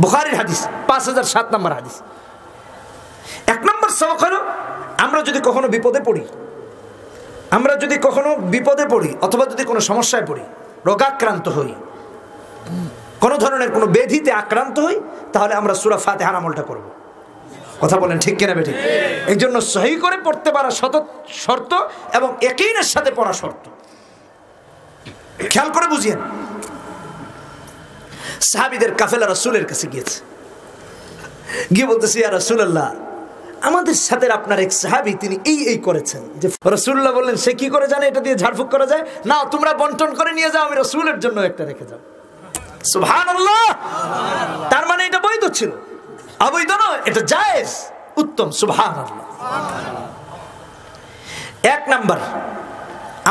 Speaker 1: বুখারীর হাদিস 5007 নম্বর হাদিস। এক নম্বর সবক হলো, আমরা যদি কখনো বিপদে পড়ি অথবা যদি কোনো সমস্যায় পড়ি, রোগাক্রান্ত হই, কোনো ধরনের কোনো ব্যাধিতে আক্রান্ত হই, তাহলে আমরা সূরা ফাতিহার আমলটা করব। কথা বলেন ঠিক কিনা বেঠিক? এই জন্য সহি করে পড়তে পারা শর্ত এবং ইয়াকিনের সাথে পড়া শর্ত। খেয়াল করে বুঝিয়েন। সাহাবীদের কাফেলা রাসূলের কাছে গিয়েছে, গিয়ে বলতেছে, ইয়া রাসূলুল্লাহ, আমাদের সাথে আপনার এক সাহাবী তিনি এই করেছেন। যে রাসূলুল্লাহ বললেন, সে কি করে জানে এটা দিয়ে ঝাড়ফুঁক করা যায়? না, তোমরা বন্টন করে নিয়ে যাও, আমি রাসূলের জন্য একটা রেখে যাও। সুবহানাল্লাহ। তার মানে এটা বৈধ ছিল, অবৈধ নয়, এটা জায়েজ, উত্তম। সুবহানাল্লাহ। এক নাম্বার,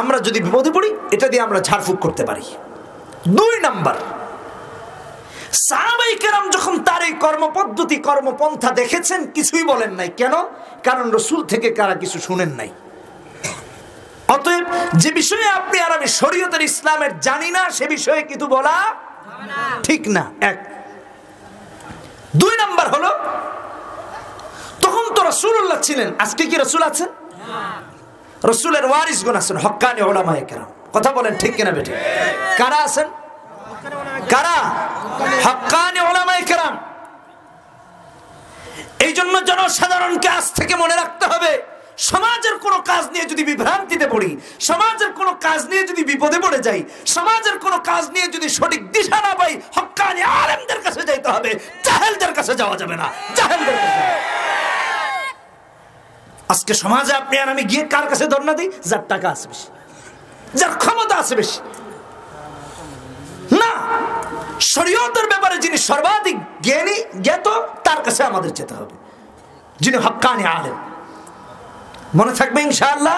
Speaker 1: আমরা যদি বিপদে পড়ি এটা দিয়ে আমরা ঝাড়ফুঁক করতে পারি। দুই নাম্বার, সাহাবায়ে কেরাম যখন তার এই কর্মপদ্ধতি কর্মপন্থা দেখেছেন, কিছুই বলেন নাই। কেন? কারণ রাসূল থেকে কারা কিছু শুনেন নাই। অতএব যে বিষয়ে আপনি আর আমি শরীয়তের ইসলামের জানি না, সে বিষয়ে কিছু বলা ঠিক না। এক। দুই নাম্বার হলো, তখন তো রাসূলুল্লাহ ছিলেন, আজকে কি রাসূল আছেন? রাসূলের ওয়ারিসগণ আছেন, হক্কানি উলামায়ে কেরাম। কথা বলেন ঠিক কিনা বেঠিক? কারা আছেন? কারা? হক্কানি উলামায়ে কেরাম। এই জন্য জনসাধারণকে আজ থেকে মনে রাখতে হবে, সমাজের কোনো কাজ নিয়ে যদি বিভ্রান্তিতে পড়ি, সমাজের কোনো কাজ নিয়ে যদি বিপদে পড়ে যাই, সমাজের কোনো কাজ নিয়ে যদি সঠিক দিশা না পাই, হক্কানি আলেমদের কাছে যাইতে হবে, জাহেলদের কাছে যাওয়া যাবে না। জাহেলদের কাছে। আজকে সমাজে আপনি আর আমি গিয়ে কার কাছে ধর্ণা দিই? যার টাকা আছে বেশি, যার ক্ষমতা আছে বেশি। না, শরীয়তের ব্যাপারে যিনি সর্বাধিক জ্ঞানী জ্ঞাত তার কাছে আমাদের যেতে হবে, যিনি হক্কানি আলেম। মনে থাকবে ইনশাআল্লাহ।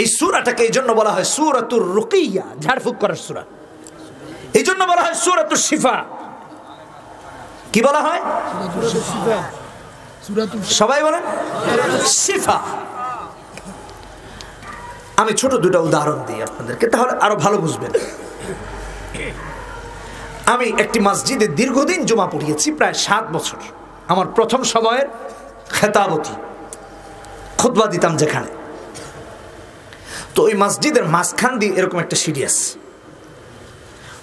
Speaker 1: এই সূরাটাকে এই জন্য বলা হয় সূরাতুর রুকিয়া, ঝাড়ফুঁক করার সূরা। এই জন্য বলা হয় সূরাতুশ শিফা। কি বলা হয়? সবাই বলেন শিফা। আমি ছোট দুটো উদাহরণ দিই আপনাদেরকে, তাহলে আরো ভালো বুঝবেন। আমি একটি মসজিদে দীর্ঘদিন জুমা পড়িয়েছি, প্রায় 7 বছর। আমার প্রথম সময়ের খেতাবতী, খুতবা দিতাম যেখানে। তো ওই মসজিদের মাঝখান দিয়ে এরকম একটা সিঁড়ি আছে।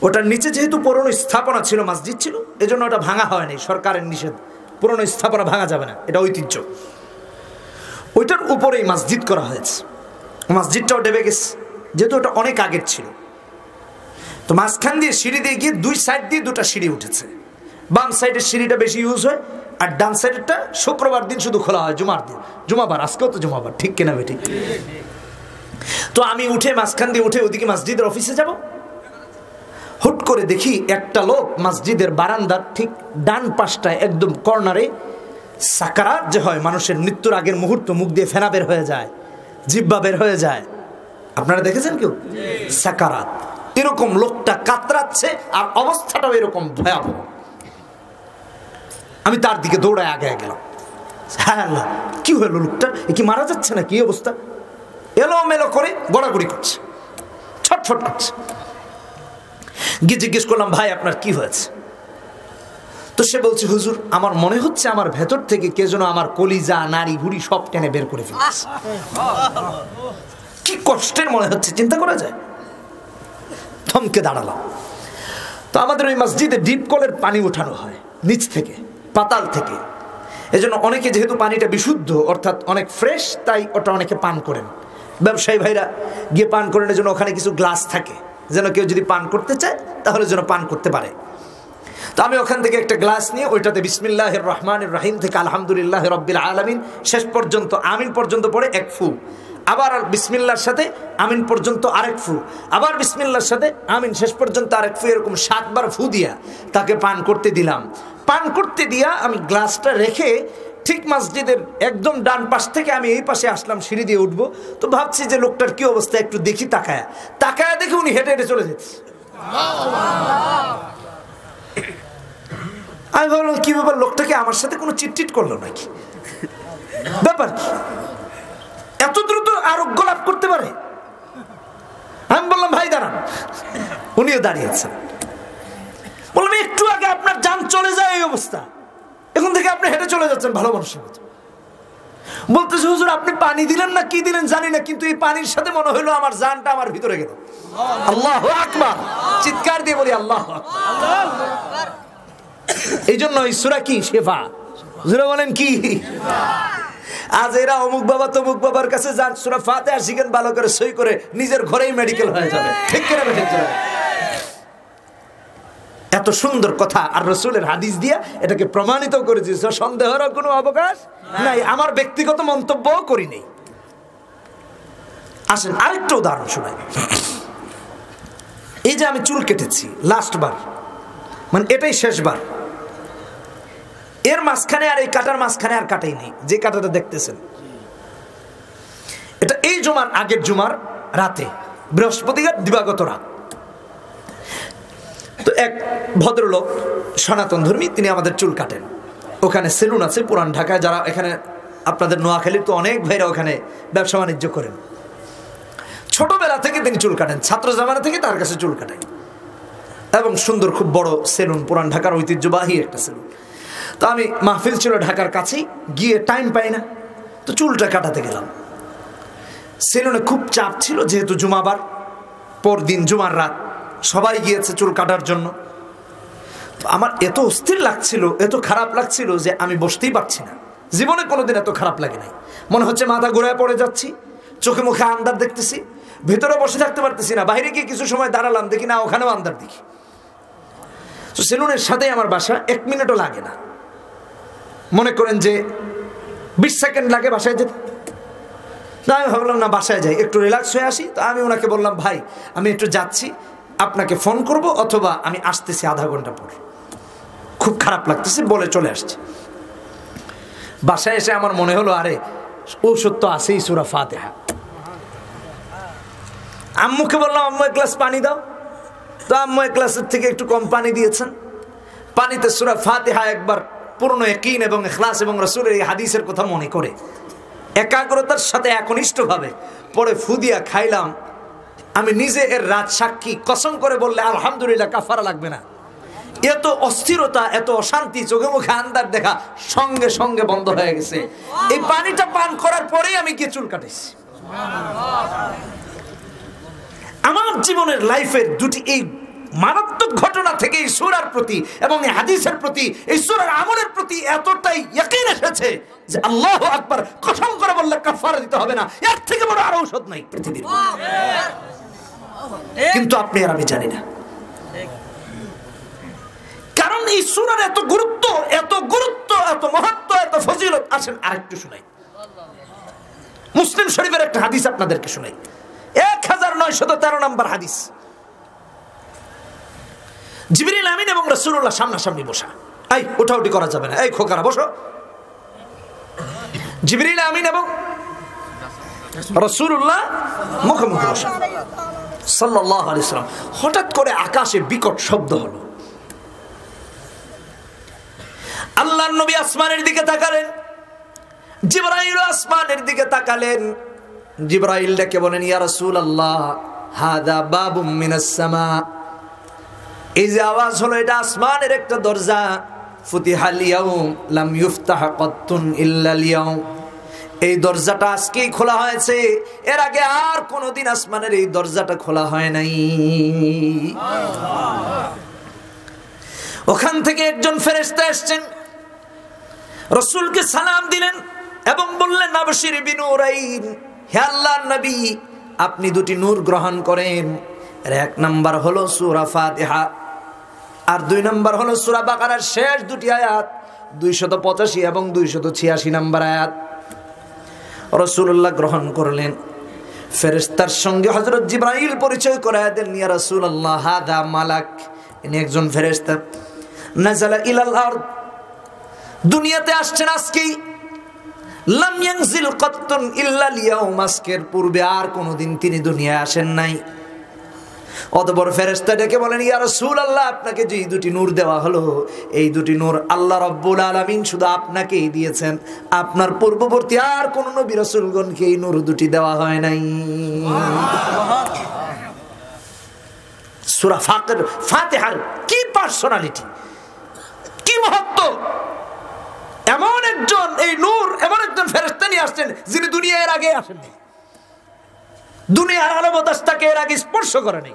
Speaker 1: ওটার নিচে যেহেতু পুরনো স্থাপনা ছিল, মসজিদ ছিল, এজন্য ওটা ভাঙা হয়নি, সরকারের নিষেধ, পুরনো স্থাপনা ভাঙা যাবে না, এটা ঐতিহ্য। ওইটার উপরেই মসজিদ করা হয়েছে। মসজিদটাও ডেবে গেছে, যেহেতু ওটা অনেক আগের ছিল। তো মাঝখান দিয়ে সিঁড়ি দিয়ে গিয়ে 2 সাইড দিয়ে 2টা সিঁড়ি উঠেছে। বাম সাইডের সিঁড়িটা বেশি ইউজ হয়, আর ডান সাইডেরটা শুক্রবার দিন শুধু খোলা হয়, জুমার দিন, জুমাবার। আজকেও তো জুমাবার, ঠিক কিনা বেঠিক? তো আমি উঠে মাঝখান দিয়ে উঠে ওদিকে মসজিদের অফিসে যাব। হুট করে দেখি একটা লোক মসজিদের বারান্দার ঠিক ডান পাশটায় একদম কর্নারে, সাকারাত যে হয় মানুষের মৃত্যুর আগের মুহূর্ত, মুখ দিয়ে ফেনা বের হয়ে যায়, জিহ্বা বের হয়ে যায়, আপনারা দেখেছেন কেউ? সাকারাত, এরকম লোকটা কাতরাচ্ছে, আর অবস্থাটাও এরকম ভয়াবহ। আমি তার দিকে দৌড়ায় আগে গেলাম। হ্যাঁ আল্লাহ, কি হলো লোকটা? কি মারা যাচ্ছে না? কি অবস্থা? এলোমেলো করে গড়াগড়ি করছে, ছটফট করছে। গিয়ে জিজ্ঞেস করলাম, ভাই আপনার কি হয়েছে? তো সে বলছে, হুজুর আমার মনে হচ্ছে আমার ভেতর থেকে কে যেন আমার কলিজা, নাড়ি ভুড়ি সব টেনে বের করে ফেলেছে। কি কষ্টের মনে হচ্ছে, চিন্তা করা যায়। থমকে দাঁড়ালাম। তো আমাদের ওই মসজিদে ডিপ কলের পানি ওঠানো হয় নিচ থেকে, পাতাল থেকে। এজন্য অনেকে, যেহেতু পানিটা বিশুদ্ধ অর্থাৎ অনেক ফ্রেশ, তাই ওটা অনেকে পান করেন। ব্যবসায়ী ভাইরা গিয়ে পান করেন, এজন্য ওখানে কিছু গ্লাস থাকে, যেন কেউ যদি পান করতে চায় তাহলে যেন পান করতে পারে। তো আমি ওখান থেকে একটা গ্লাস নিয়ে ওইটাতে বিসমিল্লাহির রহমানির রহিম থেকে আলহামদুলিল্লাহ রাব্বিল আলামিন শেষ পর্যন্ত আমিন পর্যন্ত পড়ে 1 ফু, আবার বিসমিল্লাহর সাথে আমিন পর্যন্ত আরেক ফু, আবার বিসমিল্লাহর সাথে আমিন শেষ পর্যন্ত আরেক ফু, এরকম 7 বার ফু দিয়া তাকে পান করতে দিলাম। পান করতে দিয়া আমি গ্লাসটা রেখে ঠিক মসজিদের একদম ডান পাশ থেকে আমি এই পাশে আসলাম, সিঁড়ি দিয়ে উঠবো। তো ভাবছি যে লোকটার কি অবস্থা, একটু দেখি, তাকায়া দেখি উনি হেঁটে হেঁটে চলে যাচ্ছে। আমি ভাবলাম কি ব্যাপার, লোকটাকে আমার সাথে কোনো চিটচিট করলো নাকি? ব্যাপার এত দ্রুত আরোগ্য লাভ করতে পারে? আমি বললাম, ভাই দাঁড়ান। উনিও দাঁড়িয়েছেন। বললাম, একটু আগে আপনার জান চলে যায় এই অবস্থা, এখন থেকে আপনি হেঁটে চলে যাচ্ছেন ভালো মানুষের মতো। বলতেছে, হুজুর আপনি পানি দিলেন না কি দিলেন জানি না, কিন্তু এই পানির সাথে মনে হলো আমার জানটা আমার ভিতরে গেল। আল্লাহু আকবার, চিৎকার দিয়ে বলি আল্লাহু আকবার। এই জন্য এই সূরা কি? শিফা। হুজুরা বলেন কি? আজ এরা অমুক বাবা তমুক বাবার কাছে যান, সূরা ফাতিহা শিখেন ভালো করে, সই করে নিজের ঘরেই মেডিকেল হয়ে যাবে। ঠিক করে ঠিক করে। এত সুন্দর কথা আর রাসূলের হাদিস দিয়া এটাকে প্রমাণিত করে দিয়েছে, সন্দেহের কোনো অবকাশ নাই। আমার ব্যক্তিগত মন্তব্যও করি নেই। আসেন আরেকটা উদাহরণ শোনাই। এই যে আমি চুল কেটেছি লাস্ট বার, মানে এটাই শেষবার, এর মাঝখানে আর এই কাটার মাঝখানে আর কাটাই নেই, যে কাটাটা দেখতেছেন এটা এই জুমার আগের জুমার রাতে, বৃহস্পতিবার দিবাগত রাত। তো এক ভদ্রলোক সনাতন ধর্মী, তিনি আমাদের চুল কাটেন। ওখানে সেলুন আছে পুরান ঢাকায়, যারা এখানে আপনাদের নোয়াখালীর তো অনেক ভাইরা ওখানে ব্যবসা বাণিজ্য করেন। ছোটবেলা থেকে তিনি চুল কাটেন, ছাত্র জামানা থেকে তার কাছে চুল কাটেন, এবং সুন্দর খুব বড় সেলুন, পুরান ঢাকার ঐতিহ্যবাহী একটা সেলুন। তো আমি মাহফিল ছিল ঢাকার কাছেই, গিয়ে টাইম পাই না, তো চুলটা কাটাতে গেলাম। সেলুনে খুব চাপ ছিল, যেহেতু জুমাবার পর দিন, জুমার রাত, সবাই গিয়েছে চুল কাটার জন্য। আমার এত অস্থির লাগছিল, এত খারাপ লাগছিল যে আমি বসতেই পারছি না। জীবনে কোনোদিন এত খারাপ লাগে নাই। মনে হচ্ছে মাথা ঘুরায় পড়ে যাচ্ছি, চোখে মুখে আন্ধার দেখতেছি, ভেতরে বসে থাকতে পারতেছি না। বাইরে গিয়ে কিছু সময় দাঁড়ালাম, দেখি না ওখানেও আন্ধার দেখি। তো সেলুনের সাথে আমার বাসা 1 মিনিটও লাগে না। মনে করেন যে 20 সেকেন্ড লাগে বাসায় যেতে। আমি ভাবলাম না, বাসায় যাই, একটু রিল্যাক্স হয়ে আসি। তো আমি ওনাকে বললাম, ভাই আমি একটু যাচ্ছি, আপনাকে ফোন করব, অথবা আমি আসতেছি আধা ঘন্টা পর, খুব খারাপ লাগতেছে, বলে চলে আসছি। বাসায় এসে আমার মনে হলো, আরে ঔষধ তো আছেই, সূরা ফাতিহা। আম্মুকে বললাম, আম্মু এক গ্লাস পানি দাও। তো আম্মু এক গ্লাসের থেকে একটু কম পানি দিয়েছেন। পানিতে সূরা ফাতিহা একবার পূর্ণ ইয়াকিন এবং ইখলাস এবং রাসূলের এই হাদিসের কথা মনে করে একাগ্রতার সাথে একনিষ্ঠভাবে পরে ফু দিয়া খাইলাম। আমি নিজে এর রাত সাক্ষী, কসম করে বললে আলহামদুলিল্লাহ, কাফারা লাগবে না। এত অস্থিরতা, এত অশান্তি, চোখে মুখে আন্দার দেখা সঙ্গে সঙ্গে বন্ধ হয়ে গেছে। এই পানিটা পান করার পরেই আমি গিয়ে চুল কাটেছি। আমার জীবনের লাইফের দুটি এই মারাত্মক ঘটনা থেকে এই সূরার প্রতি এবং এই হাদিসের প্রতি, এই সূরার আমলের প্রতি এতটাই ইয়াকিন এসেছে যে আল্লাহু আকবার, কসম করে বললে কাফারা দিতে হবে না। এর থেকে বড় আর ঔষধ নাই পৃথিবীর। কিন্তু আপনি আর আমি জানি না, কারণ এই সূরার এত গুরুত্ব, এত গুরুত্ব, এত মহত্ব, এত ফজিলত। আসেন আরেকটু শুনাই। মুসলিম শরীফের একটা হাদিস আপনাদেরকে শুনাই, 1913 নম্বর হাদিস। জিবরিল আমিন এবং রাসূলুল্লাহ সামনাসামনি বসা। এই ওঠাউঠি করা যাবে না, এই খোকারা বসো। জিবরিল আমিন এবং রাসূলুল্লাহ মুখোমুখি বসা সাল্লাল্লাহু আলাইহি ওয়াসাল্লাম। হঠাৎ করে আকাশে বিকট শব্দ হলো। আল্লাহর নবী আসমানের দিকে তাকালেন, জিবরাইল আসমানের দিকে তাকালেন। জিবরাইল ডেকে বলেন, ইয়া রাসূলুল্লাহ, হাদা বাবুম মিনাস সামা। এই যে আওয়াজ হলো, এটা আসমানের একটা দরজা। ফুতিহাল ইয়াউম লাম ইফতাহ কাত্তুন ইল্লাল ইয়াউম। এই দরজাটা আজকেই খোলা হয়েছে, এর আগে আর কোনোদিন আসমানের এই দরজাটা খোলা হয় নাই। ওখান থেকে একজন ফেরেশতা এসেছেন, রাসূলকে সালাম দিলেন এবং বললেন, আবশির বিনুরাইন, হে আল্লাহর নবী, আপনি দুটি নূর গ্রহণ করেন। এর এক নাম্বার হলো সূরা ফাতিহা, আর 2 নাম্বার হলো সূরা বাকারার শেষ দুটি আয়াত, 285 এবং 286 নাম্বার আয়াত। রাসূলুল্লাহ গ্রহণ করলেন। ফেরেশতার সঙ্গে হযরত জিবরাইল পরিচয় করায় দেন, ইয়া রাসূলুল্লাহ, হাদা মালাক, ইনি একজন ফেরেশতা। নাযালা ইলাল আরদ, দুনিয়াতে আসছেন আজকেই। লাম ইয়ানজিল কাত্তুন ইল্লাল ইয়াউম, আজকের পূর্বে আর কোনোদিন তিনি দুনিয়ায় আসেন নাই। অতঃপর ফেরেশতা ডেকে বলেন, ইয়া রাসূলুল্লাহ, আপনাকে যে দুটি নূর দেওয়া হলো, এই দুটি নূর আল্লাহ রাব্বুল আলামিন শুধু আপনাকেই দিয়েছেন, আপনার পূর্ববর্তী আর কোন নবী রাসূলগণকে এই নূর দুটি দেওয়া হয় নাই। সূরা ফাতিহার কি পার্সোনালিটি, কি মহত্ব! এমন একজন, এই নূর এমন একজন ফেরেশতা নিয়ে আসছেন যিনি দুনিয়ার আগে আসেননি, দুনিয়ার আলো বাতাস তাকে এর আগে স্পর্শ করেনি।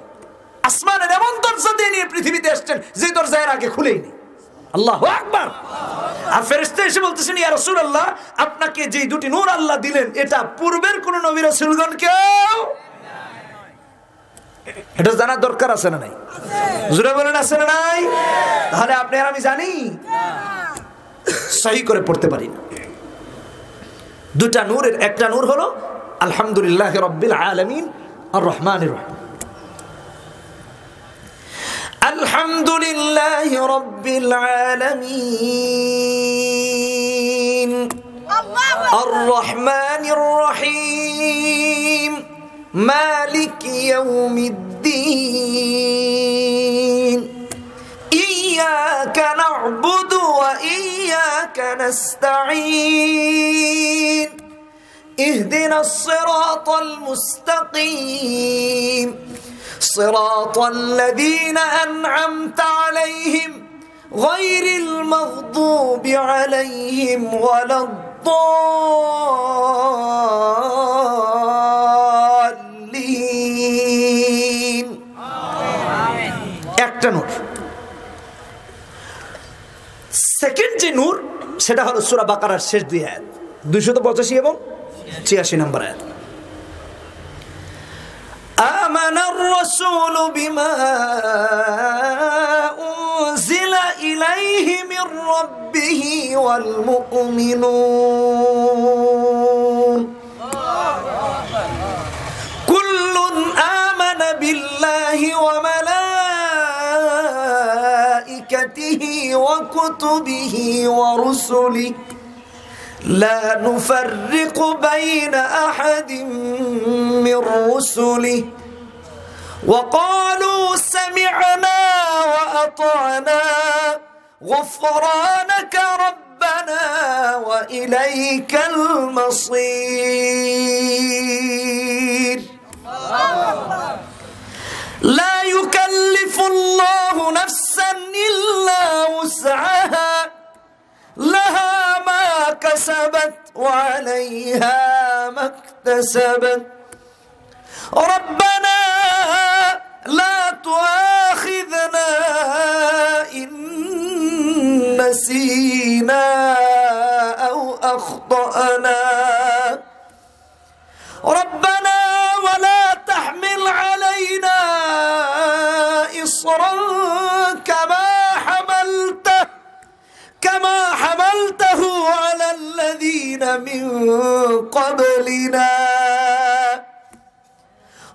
Speaker 1: আসমানের এমন দরজা দিয়ে নিয়ে পৃথিবীতে আসছেন যে দরজা এর আগে খুলেইনি। আল্লাহু আকবার। আর ফেরেশতা এসে বলতেছেন, ইয়া রাসূলুল্লাহ, আপনাকে যে দুটি নূর আল্লাহ দিলেন, এটা পূর্বের কোন নবী রাসূলগণকেও, এটা জানার দরকার আছে না নাই? জোরে বলেন, আছে না নাই? তাহলে আপনি আর আমি জানি সহি করে পড়তে পারি না। দুটা নূরের একটা নূর হলো আলহামদুলিল্লাহি রাব্বিল আলামিন আর রহমানির রহিম। আলহামদুলিল্লাহি রাব্বিল আলামিন আর রহমানির রহিম মালিকি ইয়াউমিদ্দিন ইয়্যাকা না'বুদু ওয়া ইয়্যাকা নাস্তাঈন اهدنا الصراط المستقيم صراط الذين أنعمت عليهم غير المغضوب عليهم ولا الضالين। একটা নূর। সেকেন্ড যে নূর, সেটা হলো সূরা বাকারার শেষ 2 আয়াত, 285 এবং 86 নম্বর আয়াত। আমানার রাসূলু বিমা উনজিলা ইলাইহি মির রাব্বিহি ওয়াল মুমিনুন وكتبه ورسله لا نفرق بين أحد من رسله وقالوا سمعنا وأطعنا غفرانك ربنا وإليك المصير لا يكلف الله نفسا إلا وسعها لها ما كسبت وعليها ما اكتسبت ربنا لا تؤاخذنا إن نسينا أو أخطأنا ربنا ولا تحمل علينا إصرا كما حملته على الذين من قبلنا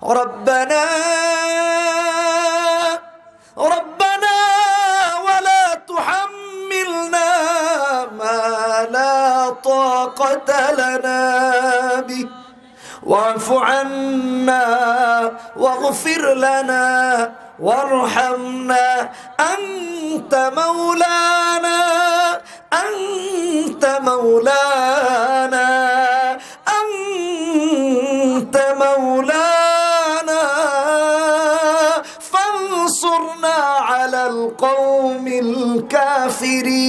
Speaker 1: ربنا ولا تحملنا ما لا طاقة لنا به واعف عنا واغفر لنا وارحمنا أنت مولانا فانصرنا على القوم الكافرين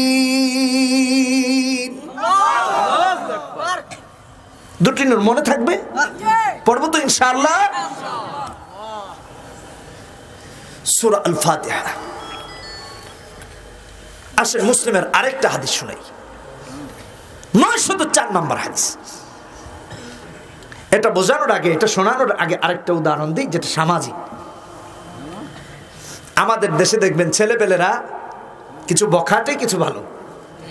Speaker 1: দুটি নূর মনে থাকবে পড়ব তো ইনশাআল্লাহ সূরা আল ফাতিহা আসলে মুসলিমের আরেকটা হাদিস শুনাই 904 নম্বর হাদিস এটা বোঝানোর আগে এটা শোনানোর আগে আরেকটা উদাহরণ দিই যেটা সামাজিক আমাদের দেশে দেখবেন ছেলেপেলেরা কিছু বখাটে কিছু ভালো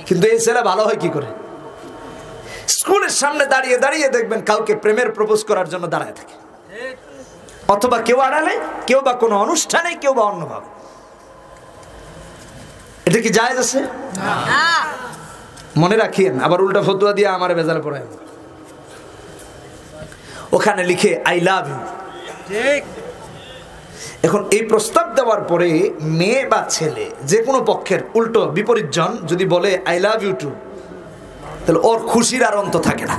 Speaker 1: কিন্তু এই ছেলে ভালো হয় কি করে স্কুলের সামনে দাঁড়িয়ে দাঁড়িয়ে দেখবেন কাউকে প্রেমের প্রপোজ করার জন্য দাঁড়ায় থাকে অথবা কেউ আড়ালে কেউ বা কোনো অনুষ্ঠানে কেউ বা অন্যভাবে এটা কি জায়েজ আছে না মনে রাখিয়েন আবার উল্টা ফতোয়া দিয়ে আমারে বেজাল পড়ায় ওখানে লিখে আই লাভ ইউ ঠিক এখন এই প্রস্তাব দেওয়ার পরে মেয়ে বা ছেলে যে কোনো পক্ষের উল্টো বিপরীত জন যদি বলে আই লাভ ইউ টু তাহলে ওর খুশির আর অন্ত থাকে না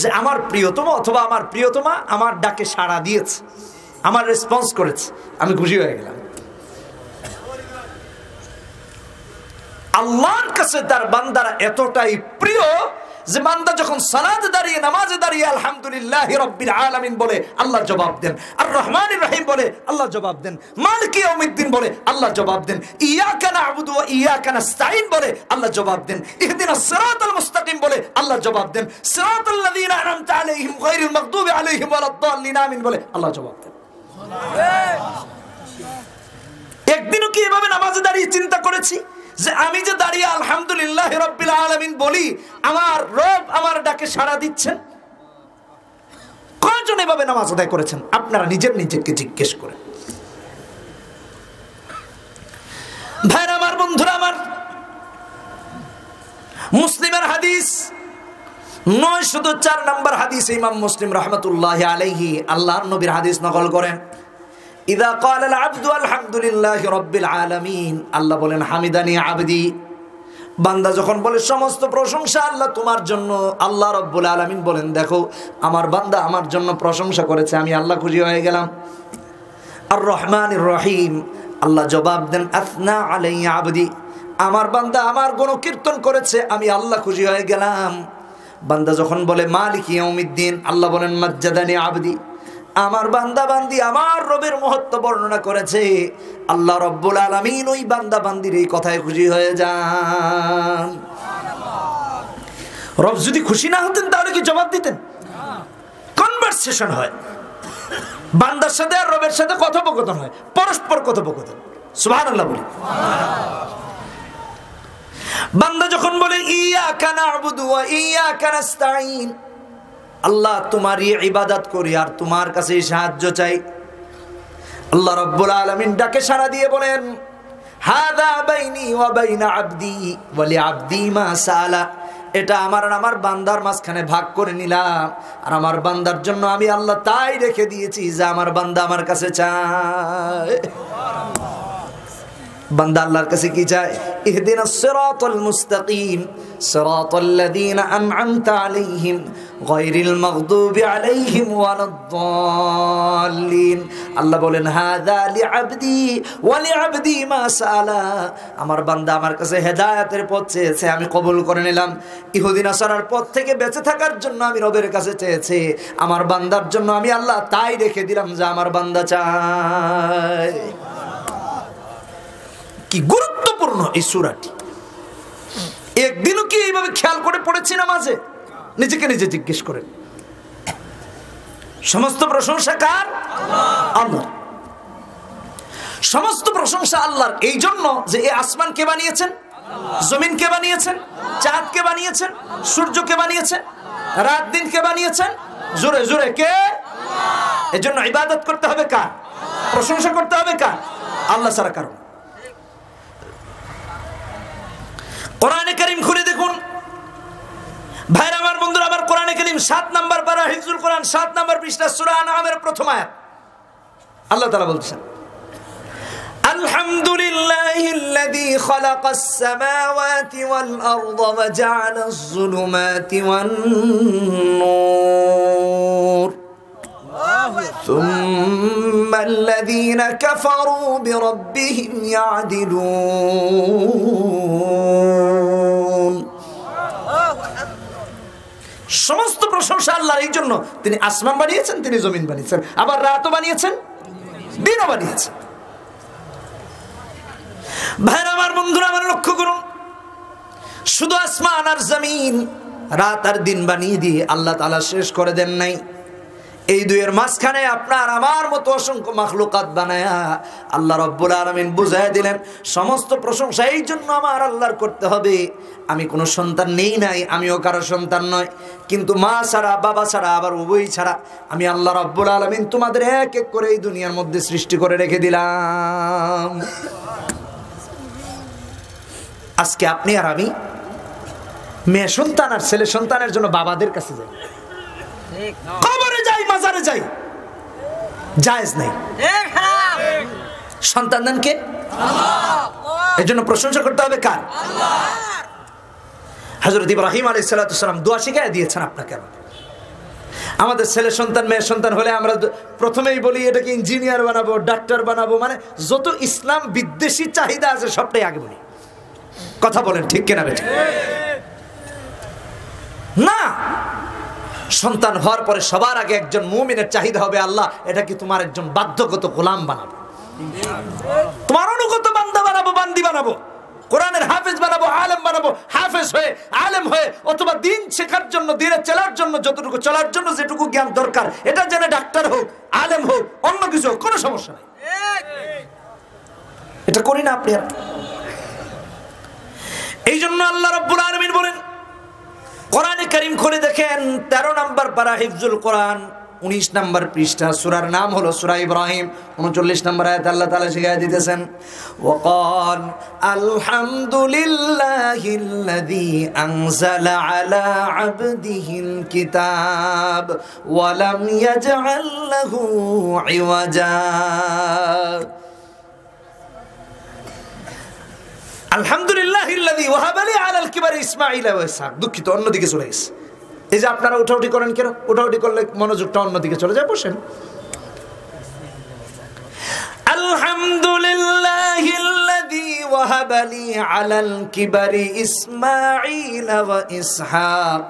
Speaker 1: যে আমার প্রিয়তম অথবা আমার প্রিয়তমা আমার ডাকে সাড়া দিয়েছে আমার রেসপন্স করেছে আমি খুশি হয়ে গেলাম আল্লাহর কাছে তার বান্দারা এতটাই প্রিয় যে বান্দা যখন সালাতে দাঁড়িয়ে নামাজে দাঁড়িয়ে আলহামদুলিল্লাহি রাব্বিল আলামিন বলে আল্লাহ জবাব দেন আর রহমানির রহিম বলে আল্লাহ জবাব দেন মালিকি ইয়াউমিদ্দিন বলে আল্লাহ জবাব দেন ইয়াকা না'বুদু ওয়া ইয়াকা নাস্তাঈন বলে আল্লাহ জবাব দেন ইহদিনাস সিরাতাল মুস্তাকিম বলে আল্লাহ জবাব দেন সিরাতাল লাযীনা আন'আমতা আলাইহিম গায়রিল মাগদুবি আলাইহিম ওয়ালাদ-দাল্লিন আমিন বলে আল্লাহ জবাব দেন একদিনও কি এভাবে নামাজে দাঁড়িয়ে চিন্তা করেছি যে আমি যে দাঁড়িয়ে আলহামদুলিল্লাহি রাব্বিল আলামিন বলি আমার রব আমার ডাকে সাড়া দিচ্ছেন কয়জন এভাবে নামাজ আদায় করেছেন আপনারা নিজেকে জিজ্ঞেস করেন ভাইরা আমার বন্ধুরা আমার মুসলিমের হাদিস 904 নম্বর হাদিস ইমাম মুসলিম রাহমাতুল্লাহি আলাইহি আল্লাহর নবীর হাদিস নকল করেন ইদা ক্বালাল আবদু আলহামদুলিল্লাহি রাব্বিল আলামিন আল্লাহ বলেন হামিদানি আবদি বান্দা যখন বলে সমস্ত প্রশংসা আল্লাহ তোমার জন্য আল্লাহ রাব্বুল আলামিন বলেন দেখো আমার বান্দা আমার জন্য প্রশংসা করেছে আমি আল্লাহ খুশি হয়ে গেলাম আর রহমানির রহিম আল্লাহ জবাব দেন আথনা আলাইয়া আবদি আমার বান্দা আমার গুণকীর্তন করেছে আমি আল্লাহ খুশি হয়ে গেলাম বান্দা যখন বলে মালিক ইয়াউমিদ্দিন আল্লাহ বলেন মাজ্জাদানি আবদি আমার বান্দা বান্দি আমার রবের মহত্ব বর্ণনা করেছে আল্লাহ রব্বুল আলামিন ওই বান্দা বান্দির এই কথায় খুশি হয়ে যান রব যদি খুশি না হতেন তাহলে কি জবাব দিতেন কনভারসেশন হয় বান্দার সাথে আর রবের সাথে কথোপকথন হয় পরস্পর কথোপকথন সুবহানাল্লাহ বলি বান্দা যখন বলে ইয়াকা না'বুদু ওয়া ইয়াকা নাস্তাঈন আল্লাহ তোমারই ইবাদত করি আর তোমার কাছে সাহায্য চাই আল্লাহ রাব্বুল আলামিন ডাকে সাড়া দিয়ে বলেন হাদা বাইনি ওয়া বাইনা আবদি ওয়া লিআবদি মা সালা, এটা আমার আর আমার বান্দার মাঝখানে ভাগ করে নিলাম, আর আমার বান্দার জন্য আমি আল্লাহ তাই রেখে দিয়েছি যে আমার বান্দা আমার কাছে চায়। বান্দা আল্লাহর কাছে কি চায়? ইহদিনাস সিরাতাল মুস্তাকিম সিরাতাল্লাযীনা আন'আমতা আলাইহিম গায়রিল মাগদুবি আলাইহিম ওয়ালাদ-দাল্লিন। আল্লাহ বলেন হাযা লিআবদি ওয়া লিআবদি মা সালা, আমার বান্দা আমার কাছে হেদায়েতের পথ চেয়েছে, আমি কবুল করে নিলাম। ইহুদি নাসারার পথ থেকে বেঁচে থাকার জন্য আমি রবের কাছে চেয়েছে, আমার বান্দার জন্য আমি আল্লাহ তাই রেখে দিলাম যা আমার বান্দা চায়। কি গুরুত্বপূর্ণ এই সূরাটি! একদিনও কি এইভাবে খেয়াল করে পড়েছি না? মাঝে নিজেকে নিজে জিজ্ঞেস করেন। সমস্ত প্রশংসা কার? আল্লাহ। সমস্ত প্রশংসা আল্লাহর, এই জন্য যে এই আসমান কে বানিয়েছেন? জমিন কে বানিয়েছেন? চাঁদ কে বানিয়েছেন? সূর্য কে বানিয়েছেন? রাত দিন কে বানিয়েছেন? জোরে জোরে কে? আল্লাহ। এজন্য ইবাদত করতে হবে কার? প্রশংসা করতে হবে কার? আল্লাহ ছাড়া কারণ। কোরআনে কারীম খুলে দেখুন ভাইরা আমার, বন্ধুরা আমার, কোরআনে কারীম 7 নম্বর পারা হিফজুল কোরআন 7 নম্বর পৃষ্ঠা সূরা আনআমের প্রথম আয়াত। আল্লাহ তাআলা বলছেন আলহামদুলিল্লাহিল্লাযী খালাকাস সামাওয়াতি ওয়াল আরদা ওয়া জাআলাজ যুলুমাতি ওয়ান নূর সুম্মাল্লাযীনা কাফারু বিরাব্বিহিম ইয়া'দিলুন। সমস্ত প্রশংসা আল্লাহর, এই জন্য তিনি আসমান বানিয়েছেন, তিনি জমিন বানিয়েছেন, আবার রাতও বানিয়েছেন, দিনও বানিয়েছেন। ভাইরা আমার, বন্ধুরা আমার, লক্ষ্য করুন, শুধু আসমান আর জমিন, রাত আর দিন বানিয়ে দিয়ে আল্লাহ তাআলা শেষ করে দেন নাই। এই দুইয়ের মাঝখানে আপনার আমার মতো অসংখ্য মাখলুকাত বানায়া আল্লাহ রাব্বুল আলামিন বুঝায় দিলেন সমস্ত প্রশংসা এই জন্য আমার আল্লাহর করতে হবে। আমি কোনো সন্তান নেই নাই, আমিও কারো সন্তান নয়, কিন্তু মা ছাড়া বাবা ছাড়া আবার উভয় ছাড়া আমি আল্লাহ রাব্বুল আলামিন তোমাদের এক এক করে এই দুনিয়ার মধ্যে সৃষ্টি করে রেখে দিলাম। আজকে আপনি আর আমি মেয়ে সন্তান আর ছেলে সন্তানের জন্য বাবাদের কাছে যাই, কবরে যাই, মাজারে যাই, জায়েজ নাই। সন্তান দেন কে? আল্লাহ। এর জন্য প্রশংসা করতে হবে কার? আল্লাহর। হযরত ইব্রাহিম আলাইহিস সালাতু সালাম দোয়া শিখিয়ে দিয়েছেন আপনাকে। আমাদের ছেলে সন্তান মেয়ে সন্তান হলে আমরা প্রথমেই বলি এটাকে ইঞ্জিনিয়ার বানাবো, ডাক্তার বানাবো, মানে যত ইসলাম বিদ্বেষী চাহিদা আছে সবটাই আগে বলি। কথা বলেন ঠিক কিনা বেঠিক? না, সন্তান হওয়ার পরে সবার আগে একজন মুমিনের চাহিদা হবে আল্লাহ এটা কি তোমার একজন বাধ্যগত গোলাম বানাবো, তোমার অনুগত বান্দা বানাবো, বান্দি বানাবো, কোরআনের হাফেজ বানাবো, আলেম বানাবো, হাফেজ হয়ে আলেম হয়ে অথবা দিন শেখার জন্য, দিনে চলার জন্য, যতটুকু চলার জন্য যেটুকু জ্ঞান দরকার, এটা জেনে ডাক্তার হোক, আলেম হোক, অন্য কিছু হোক, কোনো সমস্যা নেই। এটা করি না আপনি আর। এই জন্য আল্লাহ রাব্বুল আলামিন বলেন, কোরআনে কারীম খুলে দেখেন 13 নম্বর পারা হিফজুল কোরআন 19 নম্বর পৃষ্ঠা, সূরার নাম হলো সূরা ইব্রাহিম, 39 নম্বর আয়াত আল্লাহ তাআলা শিখিয়ে দিতেছেন ওয়াকাল আলহামদুলিল্লাহিল্লাযী আনজালা আলা আবদিহিল কিতাব ওয়া লাম ইয়াজআল লাহু ইওয়াজা। আলহামদুলিল্লাহিল্লাযী ওয়াহাবা লি আলাল কিবারি ইসমাঈল ওয়া ইসহাক। দুঃখিত, অন্যদিকে চলে গেছে। এই যে আপনারা উঠাউঠি করেন কেন? উঠাউঠি করলে মনোযোগটা অন্যদিকে চলে যায়, বসেন। আলহামদুলিল্লাহিল্লাযী ওয়াহাবা লি আলাল কিবারি ইসমাঈল ওয়া ইসহাক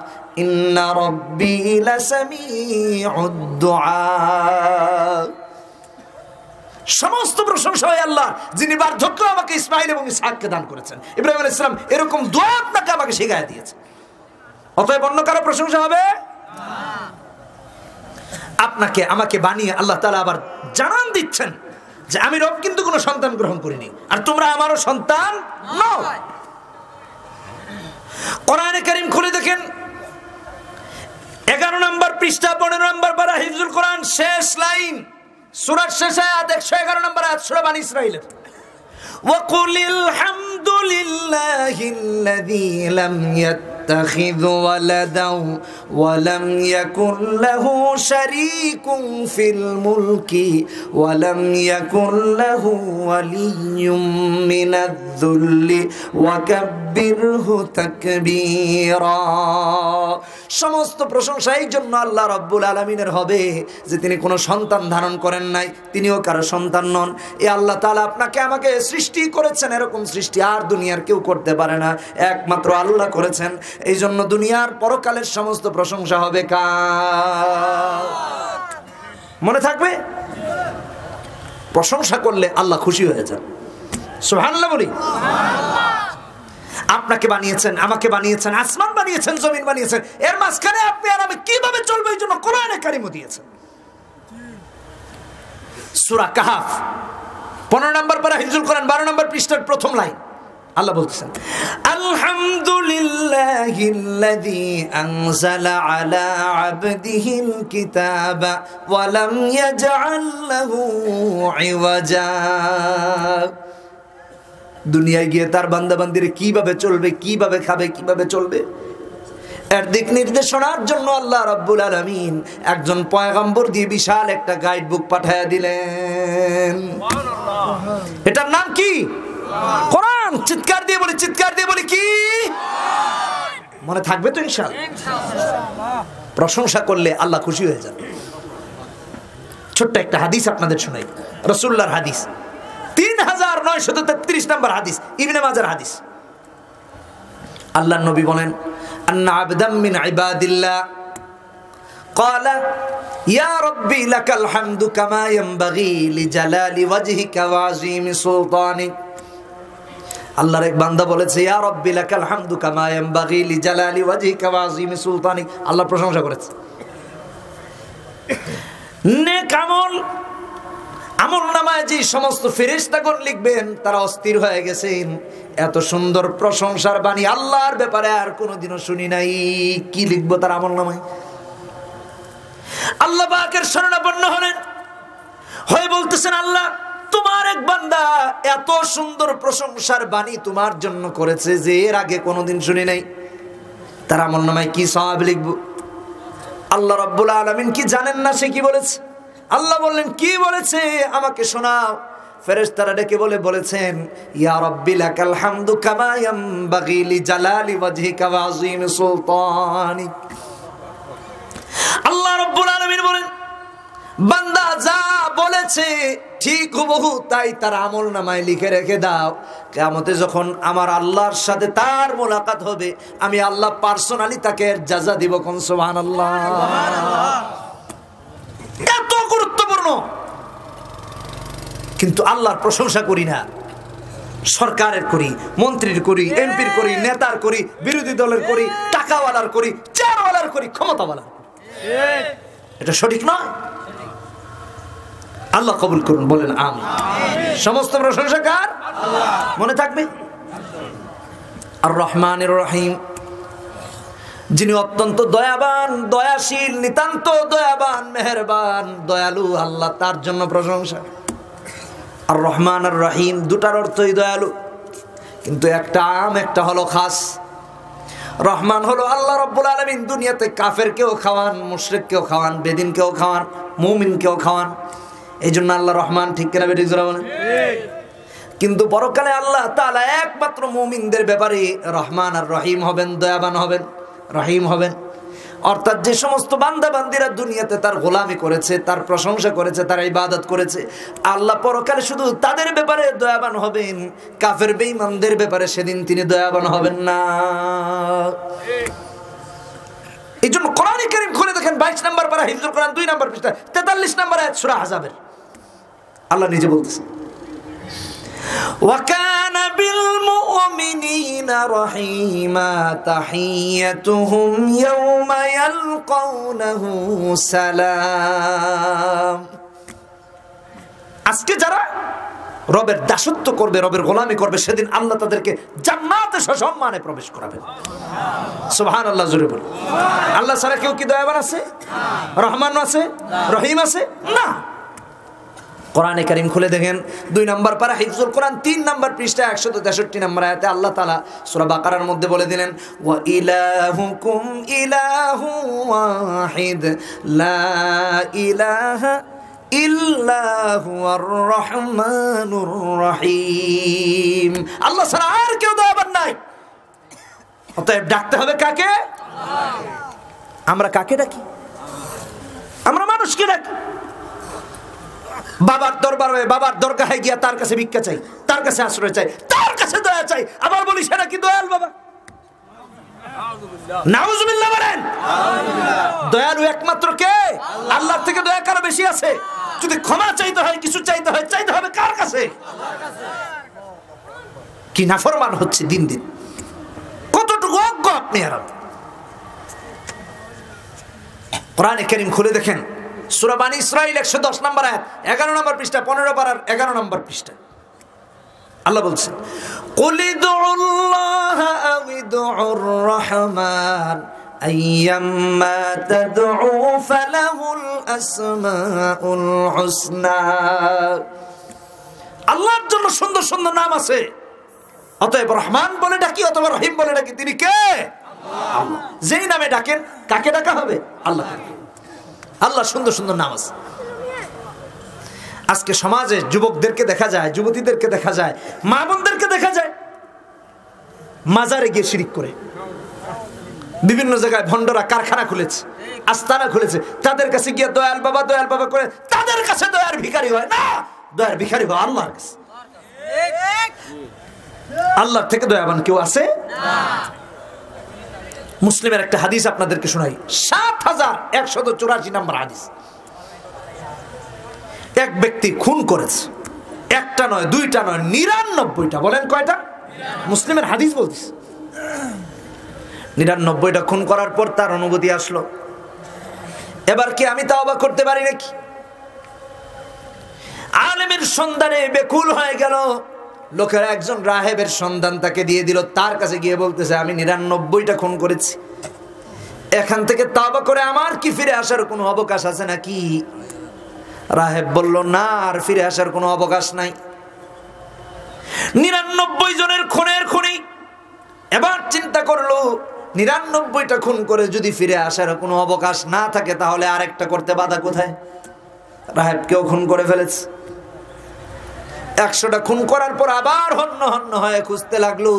Speaker 1: ইন্না রাব্বী লাসামিউদ দুআ। সমস্ত প্রশংসা হয় আল্লাহ যিনি বার্ধক্য আমাকে ইসমাঈল এবং ইসহাককে দান করেছেন। ইব্রাহিম আলাইহিস সালাম এরকম দোয়া আপনাকে আমাকে শিখিয়ে দিয়েছেন। অতএব অন্য কারো প্রশংসা হবে না। আপনাকে আমাকে বানিয়ে আল্লাহ তাআলা আবার জানান দিচ্ছেন যে আমি রব কিন্তু কোনো সন্তান গ্রহণ করিনি, আর তোমরা আমারও সন্তান নও। কোরআনে কারীম খুলে দেখেন 11 নম্বর পৃষ্ঠা 15 নম্বর পারা হিফজুল কোরআন শেষ লাইন, সূরার শেষ আয়াত 111 নম্বর আয়াত, সূরা বনী ইসরাঈলের। وقل الحمد لله الذي لم يتخذ ولدا ولم يكن له شريك في الملك ولم يكن له ولي من الذل وكبره تكبيرا সমস্ত প্রশংসা এই জন্য আল্লাহ রাব্বুল আলামিনের হবে যে তিনি কোনো সন্তান ধারণ করেন নাই, তিনিও কারো সন্তান নন। এ আল্লাহ তাআলা আপনাকে আমাকে সৃষ্টি করেছেন, এরকম সৃষ্টি আর দুনিয়ার কেউ করতে পারে না, একমাত্র আল্লাহ করেছেন। এই জন্য দুনিয়ার পরকালের সমস্ত প্রশংসা হবে কার? মনে থাকবে, প্রশংসা করলে আল্লাহ খুশি হয়ে যান। সুবহানাল্লাহ বলি। আপনাকে বানিয়েছেন, আমাকে বানিয়েছেন, আসমান বানিয়েছেন, জমিন বানিয়েছেন, এর মাঝখানে আপনি আর আমি কিভাবে চলবো এই জন্য কোরআনে কারিমও দিয়েছেন। সূরা কাহফ 15 নম্বর পারা হিজরুল কোরআন 12 নম্বর পৃষ্ঠার প্রথম লাইন আল্লাহ বলতেছেন, আলহামদুলিল্লাহিল্লাযী আনজালা আলা আবদিহিল কিতাবা ওয়া লাম ইয়াজআল লাহু ইওয়াজা। দুনিয়ায় গিয়ে তার বান্দাবান্দিরা কিভাবে চলবে, কিভাবে খাবে, কিভাবে চলবে, এর দিক নির্দেশনার জন্য আল্লাহ রাব্বুল আলামিন একজন পয়গম্বর দিয়ে বিশাল একটা গাইড বুক পাঠায়া দিলেন। এটার নাম কি? কোরআন। চিৎকার দিয়ে বলি, চিৎকার দিয়ে বলি কি? মনে থাকবে তো ইনশাআল্লাহ। প্রশংসা করলে আল্লাহ খুশি হয়ে যান। ছোট্ট একটা হাদিস আপনাদের শোনাই, রাসূলুল্লাহর হাদিস, 3933 নম্বর হাদিস, ইবনে মাজার হাদিস। আল্লাহর নবী বলেন, আন্না আবদাম মিন ইবাদিল্লাহ ক্বালা ইয়া রাব্বি লাকাল হামদু কামা ইয়ানবাগি লিজালালি ওয়াজহিকা ওয়া আযীমি সুলতানিক। আল্লাহর এক বান্দা বলেছে, ইয়া রাব্বি লাকাল হামদু কামা ইয়ানবাগি লিজালালি ওয়াজহিকা ওয়া আযীমি সুলতানিক। আল্লাহ প্রশংসা করেছে। নেক আমল নামায় যে সমস্ত ফেরেশতাগণ লিখবেন তারা অস্থির হয়ে গেছেন, এত সুন্দর প্রশংসার বাণী আল্লাহর ব্যাপারে আর কোনোদিনও শুনি নাই। কি লিখবো তার আমল নামায়? আল্লাহ পাকের শরণাপন্ন হলেন, হয়ে বলতেছেন, আল্লাহ তোমার এক বান্দা এত সুন্দর প্রশংসার বাণী তোমার জন্য করেছে যে এর আগে কোনোদিন শুনি নাই, তার আমল নামায় কি সওয়াব লিখবো? আল্লাহ রাব্বুল আলামিন কি জানেন না সে কি বলেছে? আল্লাহ বললেন, কি বলেছে আমাকে শোনাও। ফেরেশতারা ডেকে বলেছেন, ইয়া রাব্বি লাকাল হামদু কামা ইয়ানবাগি লিজালালি ওয়াজহিকা ওয়া আযীমি সুলতানিক। আল্লাহ রাব্বুল আলামিন বলেন, বান্দা যা বলেছে ঠিক হুবহু তাই তার আমল নামায় লিখে রেখে দাও। কিয়ামতে যখন আমার আল্লাহর সাথে তার মোলাকাত হবে, আমি আল্লাহ পার্সোনালি তাকে জাযা দিব। কোন সুবহানাল্লাহ। এত গুরুত্বপূর্ণ, কিন্তু আল্লাহর প্রশংসা করি না, সরকারের করি, মন্ত্রীর করি, এমপির করি, নেতার করি, বিরোধী দলের করি, টাকাওয়ালার করি, চেয়ারওয়ালার করি, ক্ষমতাওয়ালার। এটা সঠিক নয়। আল্লাহ কবুল করুন, বলেন আমিন। সমস্ত প্রশংসা কার? আল্লাহ। মনে থাকবে, আর রহমানির রহিম, যিনি অত্যন্ত দয়াবান, দয়াশীল, নিতান্ত দয়াবান, মেহেরবান, দয়ালু, আল্লাহ তার জন্য প্রশংসা। আর রহমান আর রহিম দুটার অর্থই দয়ালু, কিন্তু একটা আম, একটা হলো খাস। রহমান হলো আল্লাহ রাব্বুল আলামিন দুনিয়াতে কাফেরকেও খাওয়ান, মুশরিককেও খাওয়ান, বেদিনকেও খাওয়ান, মুমিনকেও খাওয়ান। এই জন্য আল্লাহ রহমান। ঠিক কিনা বেঠিক জোরে বলেন? কিন্তু পরকালে আল্লাহ তাআলা একমাত্র মুমিনদের ব্যাপারে রহমান আর রহিম হবেন, দয়াবান হবেন, রহিম হবেন। অর্থাৎ যে সমস্ত বান্দা বান্দিরা দুনিয়াতে তার গোলামি করেছে, তার প্রশংসা করেছে, তার ইবাদত করেছে, আল্লাহ পরকালে শুধু তাদের ব্যাপারে দয়াবান হবেন, কাফের বেঈমানদের ব্যাপারে সেদিন তিনি দয়াবান হবেন না। এই জন্য কোরআনে কারীম খুলে দেখেন 22 নম্বর পারা হিজরুল কোরআন 2 নম্বর পৃষ্ঠা 43 নম্বর আয়াত সূরা আহজাবের আল্লাহ নিজে বলতেছেন, وَكَانَ بِالْمُؤْمِنِينَ رَحِيمًا تَحِيَّتُهُمْ يَوْمَ يَلْقَوْنَهُ سَلَامٌ। আজকে যারা রবের দাসত্ব করবে, রবের গোলামি করবে, সেদিন আল্লাহ তাদেরকে জান্নাতে সসম্মানে প্রবেশ করাবেন। সুবহানাল্লাহ, জোরে বলুন। আল্লাহ ছাড়া কেউ কি দয়াবান আছে? রহমান আছে? রহিম আছে? না। কোরআনে কারীম খুলে দেখেন 2 নম্বর পারা হিফজুল কোরআন 3 নম্বর পৃষ্ঠা 163 নম্বর আয়াতে আল্লাহ তাআলা সূরা বাকারার মধ্যে বলে দিলেন ওয়া ইলাহুকুম ইলাহু ওয়াহিদ লা ইলাহা ইল্লা হুয়ার রহমানুর রহিম। আল্লাহ ছাড়া আর কেউ দয়াবান নাই। অতএব ডাকতে হবে কাকে? আমরা কাকে ডাকি? আমরা মানুষকে ডাকি। বাবার দরবারে বাবার দরগাহে গিয়া তার কাছে ভিক্ষা চাই, তার কাছে আশ্রয় চাই, তার কাছে দয়া চাই, আবার বলি সেটা কি দয়াল বাবা? নাউজুবিল্লাহ বলেন। দয়ালু একমাত্র কে? আল্লাহর থেকে দয়া কারো বেশি আছে? যদি ক্ষমা চাইতে হয়, কিছু চাইতে হয়, চাইতে হবে কার কাছে? কি নাফরমান হচ্ছে দিন দিন, কতটুকু অজ্ঞ আপনি। আর কোরআনে কারীম খুলে দেখেন সূরা বানী ইসরাঈল 110 নম্বর আয়াত 11 নম্বর পৃষ্ঠা 15 পারার 11 নম্বর পৃষ্ঠা আল্লাহ বলছেন কুল ইদউল্লাহা আও ইদউর রহমান আইয়াম্মা তাদউ ফালাহুল আসমাউল হুসনা। আল্লাহর জন্য সুন্দর সুন্দর নাম আছে, অতএব রহমান বলে ডাকি অথবা রহিম বলে ডাকি, তিনি কে? আল্লাহ। যেই নামে ডাকেন কাকে ডাকা হবে? আল্লাহ। আল্লাহ সুন্দর সুন্দর নাম আছে। আজকে সমাজে যুবকদেরকে দেখা যায়, যুবতীদেরকে দেখা যায়, মা বোনদেরকে দেখা যায় মাজারে গিয়ে শিরিক করে। বিভিন্ন জায়গায় ভণ্ডরা কারখানা খুলেছে, আস্তানা খুলেছে, তাদের কাছে গিয়ে দয়াল বাবা করে তাদের কাছে দয়ার ভিখারি হয় না, দয়ার ভিখারি হয় আল্লাহর কাছে। আল্লাহর থেকে দয়াবান কেউ আছে না। মুসলিমের একটা হাদিস আপনাদেরকে শোনাই, ৭১৮৪ নম্বর হাদিস। এক ব্যক্তি খুন করেছে, একটা নয়, দুইটা নয়, ৯৯টা। বলেন কয়টা? মুসলিমের হাদিস বলতেছে ৯৯টা খুন করার পর তার অনুভূতি আসলো, এবার কি আমি তাওবা করতে পারি নাকি? আলেমের সন্ধানে বেকুল হয়ে গেল। লোকেরা একজন রাহেবের সন্ধান তাকে দিয়ে দিল, তার কাছে গিয়ে বলতেছে আমি ৯৯টা খুন করেছি, এখান থেকে তাওবা করে আমার কি ফিরে আসার কোনো অবকাশ আছে নাকি? রাহেব বলল না, আর ফিরে আসার কোনো অবকাশ নাই। ৯৯ জনের খুনের খুনি এবার চিন্তা করলো ৯৯টা খুন করে যদি ফিরে আসার কোনো অবকাশ না থাকে তাহলে আরেকটা করতে বাধা কোথায়? রাহেবকেও খুন করে ফেলেছে। ১০০টা খুন করার পর আবার হন্য হন্য হয়ে খুঁজতে লাগলো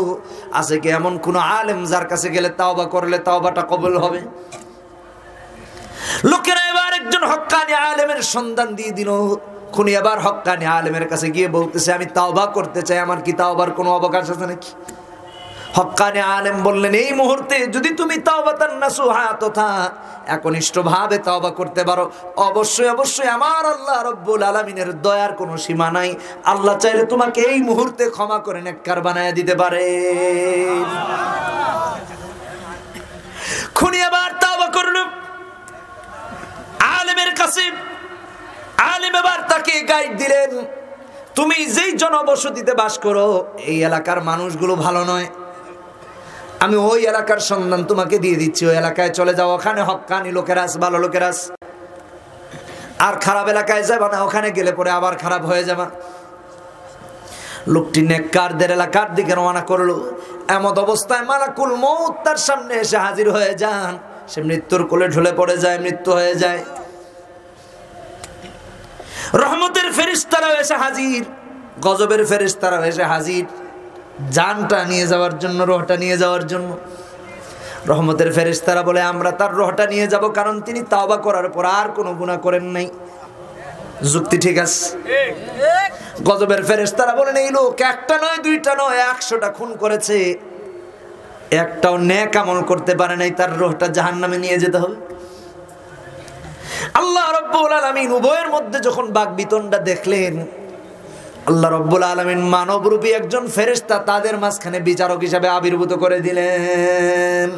Speaker 1: আছে কি এমন কোন আলেম যার কাছে গেলে তাওবা করলে তাওবাটা কবুল হবে। লোকেরা এবার একজন হক্কানি আলেমের সন্ধান দিয়ে দিল। খুনি আবার হক্কানি আলেমের কাছে গিয়ে বলতেছে আমি তাওবা করতে চাই, আমার কি তাওবার কোনো অবকাশ আছে নাকি? হক্কানি আলেম বললেন এই মুহূর্তে যদি তুমি তাওবাতান নাসুহা তথা একনিষ্ঠভাবে তাওবা করতে পারো, অবশ্যই অবশ্যই আমার আল্লাহ রব্বুল আলামিনের দয়ার কোনো সীমা নাই। আল্লাহ চাইলে তোমাকে এই মুহূর্তে ক্ষমা করে নেককার বানায় দিতে পারে। খুনি আবার তাওবা করল আলেমের কাছে। আলেম এবার তাকে গাইড দিলেন, তুমি যেই জনবসতিতে বাস করো এই এলাকার মানুষগুলো ভালো নয়, আমি ওই এলাকার সন্ধান তোমাকে দিয়ে দিচ্ছি, ওই এলাকায় চলে যাও, ওখানে হক্কানি লোকেরা আছে, ভালো লোকেরা আছে। আর খারাপ এলাকায় যাবা না, ওখানে গেলে পরে আবার খারাপ হয়ে যাবা। লোকটি নেককারদের এলাকার দিকে রওনা করলো। এমত অবস্থায় মালাকুল মউত তার সামনে এসে হাজির হয়ে যান। সে মৃত্যুর কোলে ঢলে পড়ে যায়, মৃত্যু হয়ে যায়। রহমতের ফেরেশতারা এসে হাজির, গজবের ফেরেশতারা এসে হাজির, জানটা নিয়ে যাওয়ার জন্য, রহটা নিয়ে যাওয়ার জন্য। রহমতের ফেরেশতারা বলে আমরা তার রহটা নিয়ে যাব, কারণ তিনি তাওবা করার পর আর কোনো গুনাহ করেন নাই। যুক্তি ঠিক আছে। গজবের ফেরেশতারা বলেন এই লোক একটা নয়, দুইটা নয়, ১০০টা খুন করেছে, একটাও নেক আমল করতে পারে নাই, তার রহটা জাহান্নামে নিয়ে যেতে হবে। আল্লাহ রাব্বুল আলামিন উভয়ের মধ্যে যখন বাকবিতণ্ডা দেখলেন, আল্লাহ রাব্বুল আলামিন মানবরূপী একজন ফেরেশতা তাদের মাঝখানে বিচারক হিসেবে আবির্ভূত করে দিলেন।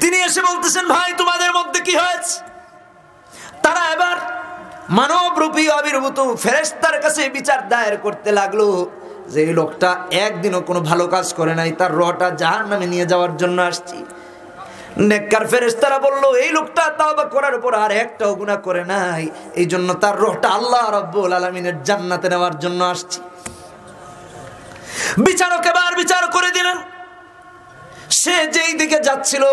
Speaker 1: তিনি এসে বলতেছেন ভাই তোমাদের মধ্যে কি হয়েছে? তারা এবার মানবরূপী আবির্ভূত ফেরেশতার কাছে বিচার দায়ের করতে লাগলো যে এই লোকটা একদিনও কোনো ভালো কাজ করে নাই, তার রহটা জাহান্নামে নিয়ে যাওয়ার জন্য আসছি। নেককার ফেরেশতারা বলল এই লোকটা তাওবা করার পর আর একটাও গুনাহ করে নাই, এই জন্য তার রূহটা আল্লাহ রাব্বুল আলামিনের জান্নাতে নেওয়ার জন্য আসছে। বিচারক এবার বিচার করে দিলেন, সে যেই দিকে যাচ্ছিল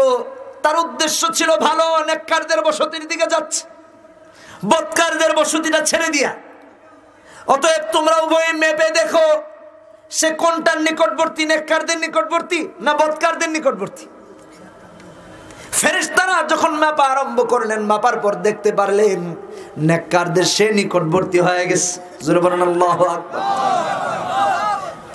Speaker 1: তার উদ্দেশ্য ছিল ভালো, নেককারদের বসতির দিকে যাচ্ছে, বদকারদের বসতিটা ছেড়ে দিয়া। অতএব তোমরা উভয়ে মেপে দেখো সে কোনটার নিকটবর্তী, নেককারদের নিকটবর্তী না বদকারদের নিকটবর্তী। ফেরেশতারা যখন মাপা আরম্ভ করলেন, মাপার পর দেখতে পারলেন নেককারদের সে নিকটবর্তী হয়ে গেছে। জোরে বলেন আল্লাহু আকবার।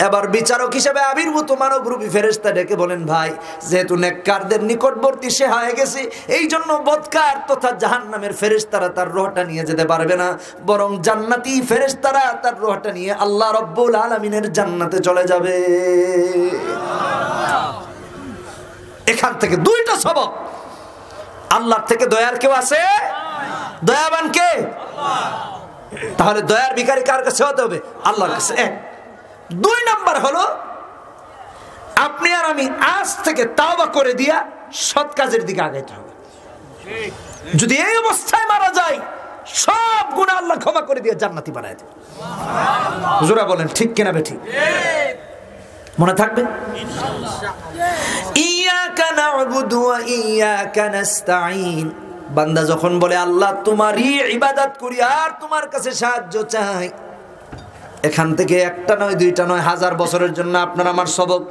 Speaker 1: এবার বিচারক হিসেবে আবির্ভূত মানবরূপী ফেরেশতা ডেকে বলেন, ভাই যেহেতু নেককারদের নিকটবর্তী সে হয়ে গেছে, এই জন্য বদকার তথা জাহান্নামের ফেরেশতারা তার রূহটা নিয়ে যেতে পারবে না, বরং জান্নাতি ফেরেশতারা তার রূহটা নিয়ে আল্লাহ রাব্বুল আলামিনের জান্নাতে চলে যাবে। এখান থেকে দুইটা সবক। আল্লাহর থেকে দয়ার কেউ আছে? দয়াবান কে? তাহলে দয়ার ভিখারি কার কাছে হতে হবে? আল্লাহর কাছে। দুই নাম্বার হলো আপনি আর আমি আজ থেকে তাওবা করে দিয়া সৎ কাজের দিকে আগাইতে হবে। যদি এই অবস্থায় মারা যায়, সব গুনাহ আল্লাহ ক্ষমা করে দিয়ে জান্নাতি বানায় দেবে। হুজুরা বলেন ঠিক কিনা বেঠিক? মনে থাকবে ইয়াকা না'বুদু ওয়া ইয়াকা নাস্তাঈন। বান্দা যখন বলে আল্লাহ তোমারই ইবাদত করি আর তোমার কাছে সাহায্য চাই, এখান থেকে একটা নয়, দুইটা নয়, 1000 বছরের জন্য আপনার আমার সবক।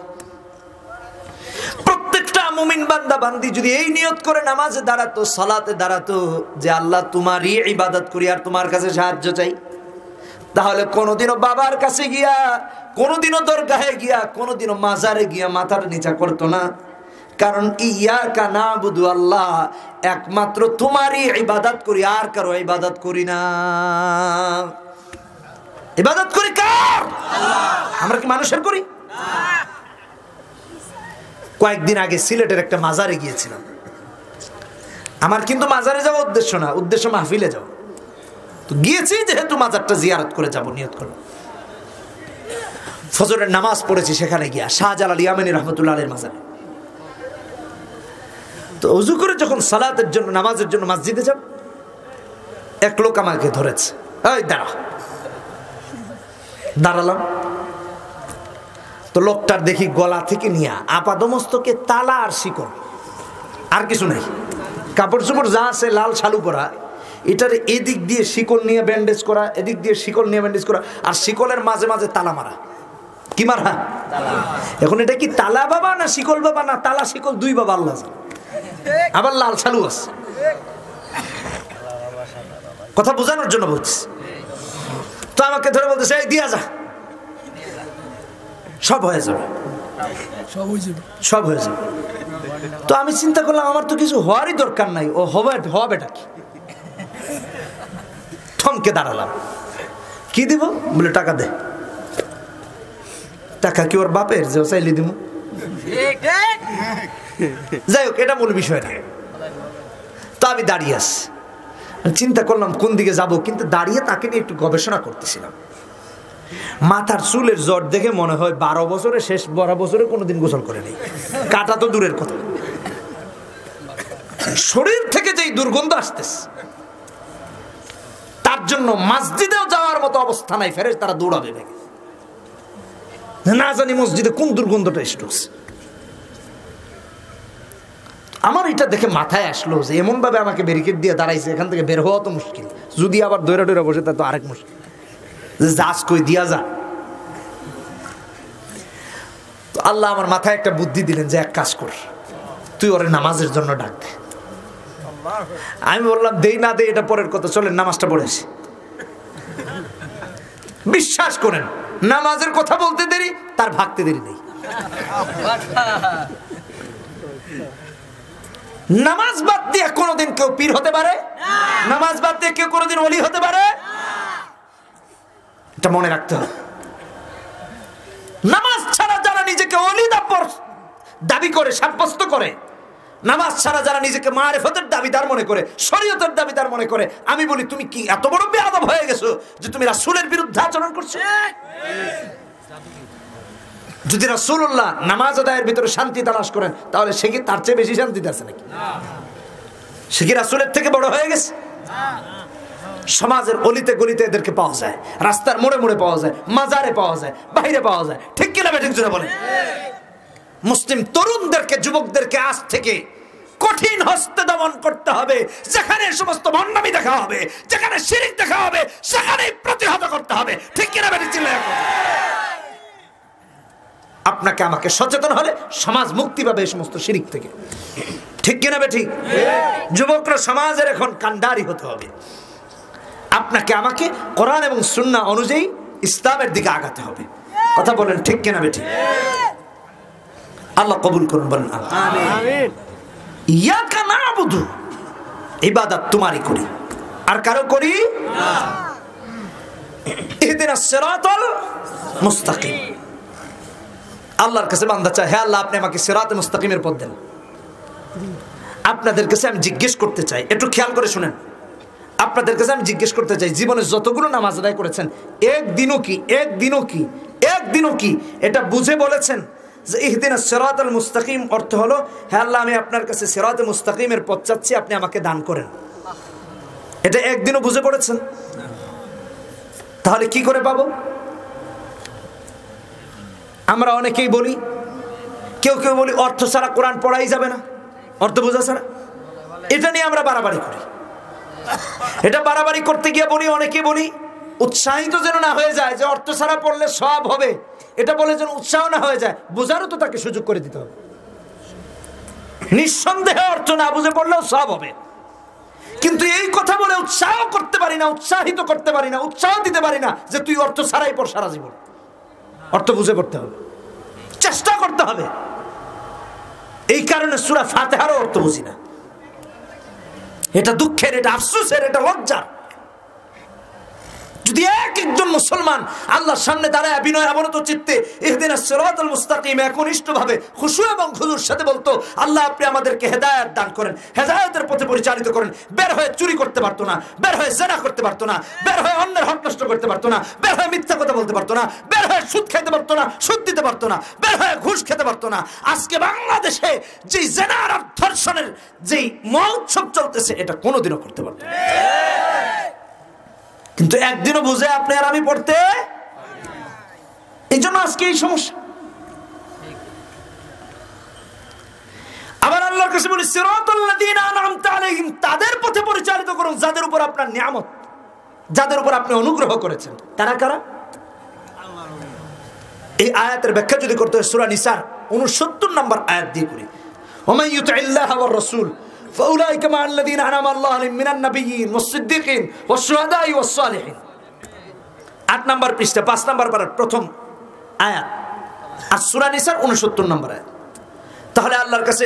Speaker 1: প্রত্যেকটা মুমিন বান্দা বান্দি যদি এই নিয়ত করে নামাজে দাঁড়াতো, সালাতে দাঁড়াতো যে আল্লাহ তোমারই ইবাদত করি আর তোমার কাছে সাহায্য চাই, তাহলে কোনোদিনও বাবার কাছে গিয়া, কোনোদিনও দরগাহে গিয়া, কোনোদিনও মাজারে গিয়া মাথার নিচা করতো না। কারণ ইয়াকা না'বুদু, আল্লাহ একমাত্র তোমারই ইবাদত করি আর কারো ইবাদত করি না। ইবাদত করি কার? আমরা কি মানুষের করি? কয়েকদিন আগে সিলেটের একটা মাজারে গিয়েছিলাম। আমার কিন্তু মাজারে যাওয়া উদ্দেশ্য না, উদ্দেশ্য মাহফিলে যাওয়া। তো গিয়েছি যেহেতু মাজারটা জিয়ারত করে যাব নিয়ত করলাম। ফজরের নামাজ পড়েছি সেখানে গিয়া, শাহজালাল ইয়ামানী রাহমাতুল্লাহ আলাইহির মাজারে। তো ওযু করে যখন সালাতের জন্য, নামাজের জন্য মসজিদে যাব, এক লোক আমাকে ধরেছে, এই দাঁড়া। দাঁড়ালাম তো লোকটার দেখি গলা থেকে নিয়ে আপাদমস্তকে তালা আর শিকল, আর কিছু নাই, কাপড় চোপড় যা আছে লাল শালু পরা, এটার এদিক দিয়ে শিকল নিয়ে ব্যান্ডেজ করা, এদিক দিয়ে শিকল নিয়ে ব্যান্ডেজ করা, আর শিকলের মাঝে মাঝে তালা মারা। কি মারা? এখন এটা কি তালা বাবা না শিকল বাবা না তালা শিকল, দুই বাবা আল্লাহ। আবার লাল শালু আছে, কথা বোঝানোর জন্য বলছি। তো আমাকে ধরে বলতেছে এই দিয়া যা, সব হয়ে যাবে, সব হয়ে যাবে। তো আমি চিন্তা করলাম আমার তো কিছু হওয়ারই দরকার নাই, ও হবে এটা কি? থমকে দাঁড়ালাম। কি দিব? বলে টাকা দে। টাকা কি ওর বাপের যে ও চাইলে দিব? যাই হোক, এটা মূল বিষয় না। তো আমি দাঁড়িয়ে আসছি, চিন্তা করলাম কোন দিকে যাব, কিন্তু দাঁড়িয়ে তাকে নিয়ে একটু গবেষণা করতেছিলাম। মাথার চুলের জট দেখে মনে হয় 12 বছরে শেষ 12 বছরে কোনোদিন গোসল করে নেই, কাটা তো দূরের কথা। শরীর থেকে যেই দুর্গন্ধ আসতেছে, তার জন্য মসজিদেও যাওয়ার মতো অবস্থা নাই। ফেরেশতারা দৌড়াবে ভেগে, না জানি মসজিদে কোন দুর্গন্ধটা এসেছে। আমার এটা দেখে মাথায় আসলো যে এমন ভাবে আমাকে ব্যারিকেড দিয়ে দাঁড়াইছে, এখান থেকে বের হওয়া তো মুশকিল, যদি আবার দৈরা দৈরা বসে তা তো আরেক মুশকিল, যাস কই দিয়া যা। তো আল্লাহ আমার মাথায় একটা বুদ্ধি দিলেন যে এক কাজ কর, তুই ওরে নামাজের জন্য ডাক দে। আমি বললাম দেই না দে এটা পরের কথা, চলেন নামাজটা পড়েছি। বিশ্বাস করেন নামাজের কথা বলতে দেরি, তার ভাগতে দেরি নেই। নামাজ বাদ দিয়ে কোনোদিন কেউ পীর হতে পারে? নামাজ বাদ দিয়ে কেউ কোনোদিন ওলি হতে পারে? এটা মনে রাখতে হবে। নামাজ ছাড়া যারা নিজেকে ওলি দাবি করে, সাব্যস্ত করে, নামাজ ছাড়া যারা নিজেকে মারিফতের দাবিদার মনে করে, শরীয়তের দাবিদার মনে করে, আমি বলি তুমি কি এত বড় বেয়াদব হয়ে গেছো যে তুমি রাসূলের বিরুদ্ধে আচরণ করছো? যদি রাসূলুল্লাহ নামাজ আদায়ের ভিতরে শান্তি তালাশ করেন, তাহলে সে কি তার চেয়ে বেশি শান্তিতে আছে নাকি? সে কি রাসূলের থেকে বড় হয়ে গেছে? সমাজের অলিতে গলিতে এদেরকে পাওয়া যায়, রাস্তার মোড়ে মোড়ে পাওয়া যায়, মাজারে পাওয়া যায়, বাইরে পাওয়া যায়। ঠিক কিনা বেঠিক জোরে বলেন? মুসলিম তরুণদেরকে, যুবকদেরকে আজ থেকে কঠিন হস্তে দমন করতে হবে। যেখানে সমস্ত ভণ্ডামি দেখা হবে, যেখানে শিরক দেখা হবে, সেখানেই প্রতিহত করতে হবে। ঠিক কিনা বেঠিক? আপনাকে আমাকে সচেতন হলে সমাজ মুক্তি পাবে এই সমস্ত শিরক থেকে। ঠিক কিনা বেঠিক? যুবকরা সমাজের এখন কান্ডারি হতে হবে। আপনাকে আমাকে কোরআন এবং সুন্নাহ অনুযায়ী ইসলামের দিকে আগাতে হবে। কথা বলেন ঠিক কিনা বেঠিক? আল্লাহ কবুল করুন, বলেন আমিন। ইয়াকা নাবুদু, ইবাদত তোমারই করি, আর কারো করি না। ইহদিনাস সিরাতাল মুস্তাকিম, আল্লাহর কাছে বান্দা চায়, হে আল্লাহ আপনি আমাকে সিরাতে মুস্তাকিমের পথ দেন। আপনাদের কাছে আমি জিজ্ঞেস করতে চাই, একটু খেয়াল করে শুনেন, আপনাদের কাছে আমি জিজ্ঞেস করতে চাই, জীবনে যতগুলো নামাজ আদায় করেছেন একদিনও কি এটা বুঝে বলেছেন যে ইহদিনাস সিরাতাল মুস্তাকিম অর্থ হলো, হে আল্লাহ আমি আপনার কাছে সিরাতে মুস্তাকিমের পথ চাচ্ছি, আপনি আমাকে দান করেন? এটা একদিনও বুঝে পড়েছেন? তাহলে কি করে পাবো? আমরা অনেকেই বলি, কেউ বলি অর্থ ছাড়া কোরআন পড়াই যাবে না, অর্থ বোঝা ছাড়া। এটা নিয়ে আমরা বাড়াবাড়ি করি। এটা বাড়াবাড়ি করতে গিয়ে বলি, অনেকে বলি উৎসাহিত যেন না হয়ে যায় যে অর্থ ছাড়া পড়লে সব হবে, এটা বলে যেন উৎসাহ না হয়ে যায়। বোঝারও তো তাকে সুযোগ করে দিতে হবে। নিঃসন্দেহে অর্থ না বুঝে পড়লেও সব হবে, কিন্তু এই কথা বলে উৎসাহ করতে পারি না, উৎসাহিত করতে পারি না, উৎসাহ দিতে পারি না যে তুই অর্থ ছাড়াই পড় সারা জীবন। অর্থ বুঝে পড়তে হবে, চেষ্টা করতে হবে। এই কারণে সূরা ফাতিহারও অর্থ বুঝি না। এটা দুঃখের, এটা আফসোসের, এটা লজ্জার। যদি একজন মুসলমান আল্লাহর সামনে দাঁড়ায় বিনয় অবনত চিত্তে ইহদিনাস সিরাতাল মুস্তাকিম একনিষ্ঠভাবে খুশু এবং খুজুর সাথে বলতো, আল্লাহ আপনি আমাদেরকে হেদায়েত দান করেন, হেদায়েতের পথে পরিচালিত করেন। বের হয়ে চুরি করতে পারতো না, বের হয়ে জেনা করতে পারতো না, বের হয়ে অন্যের হক নষ্ট করতে পারতো না, বের হয়ে মিথ্যা কথা বলতে পারতো না, বের হয়ে সুদ খেতে পারতো না, সুদ দিতে পারতো না, বের হয়ে ঘুষ খেতে পারতো না। আজকে বাংলাদেশে যেই জেনার আর ধর্ষণের যেই মহোৎসব চলতেছে, এটা কোনোদিনও করতে পারতো না। কিন্তু একদিনও বুঝে আপনি আর আমি পড়তে, এই জন্য আজকে এই সমস্যা। আবার আল্লাহর কাছে বলি, সিরাতাল্লাযীনা আনআমতা আলাইহিম, তাদের পথে পরিচালিত করুন যাদের উপর আপনার নিয়ামত, যাদের উপর আপনি অনুগ্রহ করেছেন। তারা কারা? এই আয়াতের ব্যাখ্যা যদি করতে হয় সূরা নিসার 69 নম্বর আয়াত দিয়ে করি, ওয়া মান ইউতি'িল্লাহা ওয়ার রাসূল فأولئك مع الذين أنعم الله عليهم من النبيين والصديقين والشهداء والصالحين। 8 নম্বর পৃষ্ঠা 5 নম্বর পারার প্রথম আয়াত, আর সূরা নিসার 69 নম্বর আয়াত। তাহলে আল্লাহর কাছে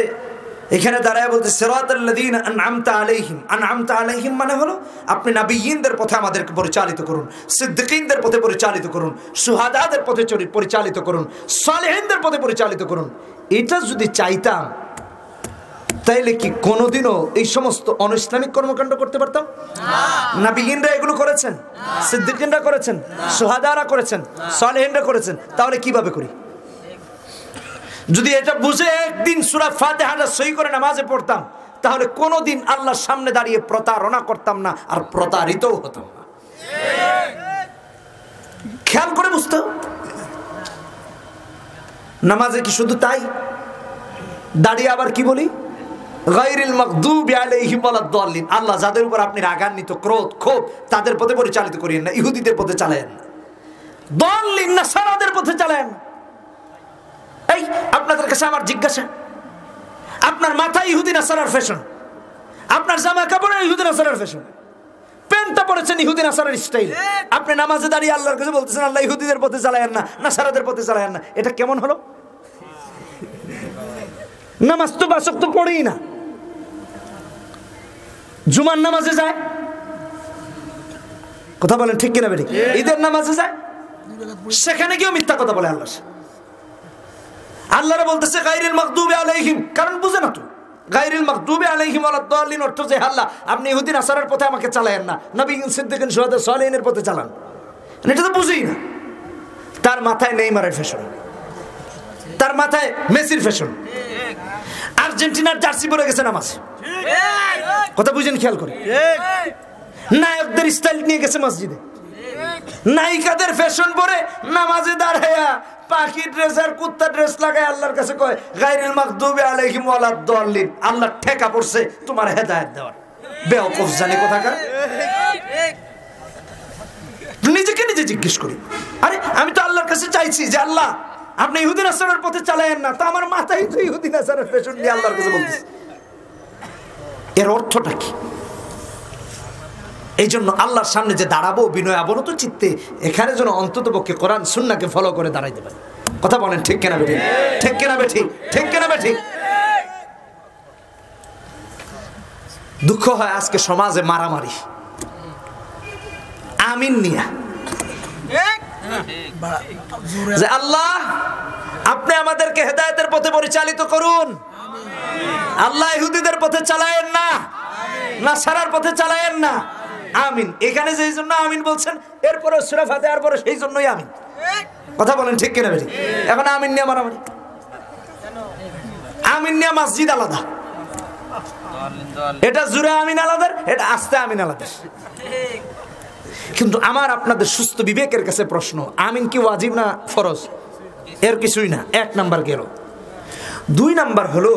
Speaker 1: এখানে দাঁড়ায় বলতে, সিরাতাল্লাযীনা আনআমতা আলাইহিম, আনআমতা আলাইহিম মানে হলো আপনি নবিয়্যিনদের পথে আমাদেরকে পরিচালিত করুন, সিদ্দিকীনদের পথে পরিচালিত করুন, শুহাদাদের পথে পরিচালিত করুন, সালেহিনদের পথে পরিচালিত করুন। এটা যদি চাইতাম তাইলে কি কোনোদিনও এই সমস্ত অনইসলামিক কর্মকাণ্ড করতে পারতাম? নবিয়্যিনরা এগুলো করেছেন, সিদ্দিকীনরা করেছেন, শুহাদারা করেছেন, সালেহিনরা করেছেন। তাহলে কিভাবে করি? যদি এটা বুঝে একদিন সূরা ফাতিহাটা সহি করে নামাজে পড়তাম, তাহলে কোনোদিন আল্লাহর সামনে দাঁড়িয়ে প্রতারণা করতাম না, আর প্রতারিতও হতাম না। খেয়াল করে বুঝতে। নামাজে কি শুধু তাই? দাঁড়িয়ে আবার কি বলি, গায়রিল মাগদুবি আলাইহিম ওয়ালাদ-দাল্লিন, আল্লাহ যাদের উপর আপনি রাগান্বিত, ক্রোধ, ক্ষোভ, তাদের পথে পরিচালিত করিয়েন না, ইহুদিদের পথে চালায়েন না, দাল্লিন নাসারাদের পথে চালায়েন না। এই আপনাদের কাছে আমার জিজ্ঞাসা, আপনার মাথায় ইহুদি নাসারার ফ্যাশন, আপনার জামা কাপড়ে ইহুদি নাসারার ফ্যাশন, প্যান্টটা পরেছেন ইহুদি নাসারার স্টাইল, আপনি নামাজে দাঁড়িয়ে আল্লাহর কাছে বলতেছেন আল্লাহ ইহুদিদের পথে চালায়েন না, নাসারাদের পথে চালায়েন না। এটা কেমন হলো? নামাজ তো বাসক তো পড়েই না, জুমার নামাজে যায়, কথা বলেন ঠিক কিনা বেঠিক? ঈদের নামাজে যায়, সেখানে গিয়েও মিথ্যা কথা বলে আল্লাহ। আল্লাহরা বলতেছে গায়রিল মাগদুবি আলাইহিম, কারণ বুঝে না তো। গায়রিল মাগদুবি আলাইহিম ওয়ালাদ-দাল্লিন অর্থ যে আল্লাহ আপনি ইহুদি নাসারার পথে আমাকে চালায়েন না, নবিয়্যিন, সিদ্দিকীন, শুহাদা, সালেহিনের পথে চালান। এটা তো বুঝেই না, তার মাথায় নেইমারের ফ্যাশন। তার মাথায় মেসির ফ্যাশন, আর্জেন্টিনার জার্সি পরে গেছে নামাজে, কথা বুঝেন খেয়াল করে। নায়কদের স্টাইল নিয়ে গেছে মসজিদে, নায়িকাদের ফ্যাশন পরে নামাজে দাঁড়ায়া পাখি ড্রেস আর কুত্তা ড্রেস লাগায় আল্লাহর কাছে কয় গায়রিল মাগদুবি আলাইহিম ওয়ালাদ দাল্লিন, আল্লাহ ঠেকা পড়ছে তোমার হেদায়েত দেওয়ার। বেওকুফ জানে কোথাকার। নিজেকে নিজে জিজ্ঞেস করি, আরে আমি তো আল্লাহর কাছে চাইছি যে আল্লাহ আপনি ইহুদি নাসারার পথে চালায়েন না, তো আমার মাথায় তো ইহুদি নাসারার ফ্যাশন নিয়ে আল্লাহর কাছে বলতেছি, এর অর্থটা কি? এই জন্য আল্লাহর সামনে যে দাঁড়াবো বিনয় অবনত চিত্তে, এখানে যেন অন্তত পক্ষে কোরআন সুন্নাহকে ফলো করে দাঁড়াইতে পারে। কথা বলেন ঠিক কেনা বেঠিক? ঠিক কেনা বেঠিক? ঠিক কেনা বেঠিক? দুঃখ হয় আজকে সমাজে মারামারি আমিন নিয়া, যে আল্লাহ আপনি আমাদেরকে হেদায়েতের পথে পরিচালিত করুন, আল্লাহ ইহুদিদের পথে চালায়েন না, নাসারার পথে চালায়েন না, আমিন। এখানে যেই জন্য আমিন বলছেন, এরপরে সূরা ফাতিহার পরে সেই জন্যই আমিন। কথা বলেন ঠিক কিনা বেঠিক? এখন আমিন নিয়ে মারামারি, আমিন নিয়ে মসজিদ আলাদা, এটা জুরে আমিন আলাদা, এটা আস্তে আমিন আলাদা। কিন্তু আমার আপনাদের সুস্থ বিবেকের কাছে প্রশ্ন, আমিন কি ওয়াজিব না ফরজ? এর কিছুই না, 1 নাম্বার গেল। 2 নাম্বার হলো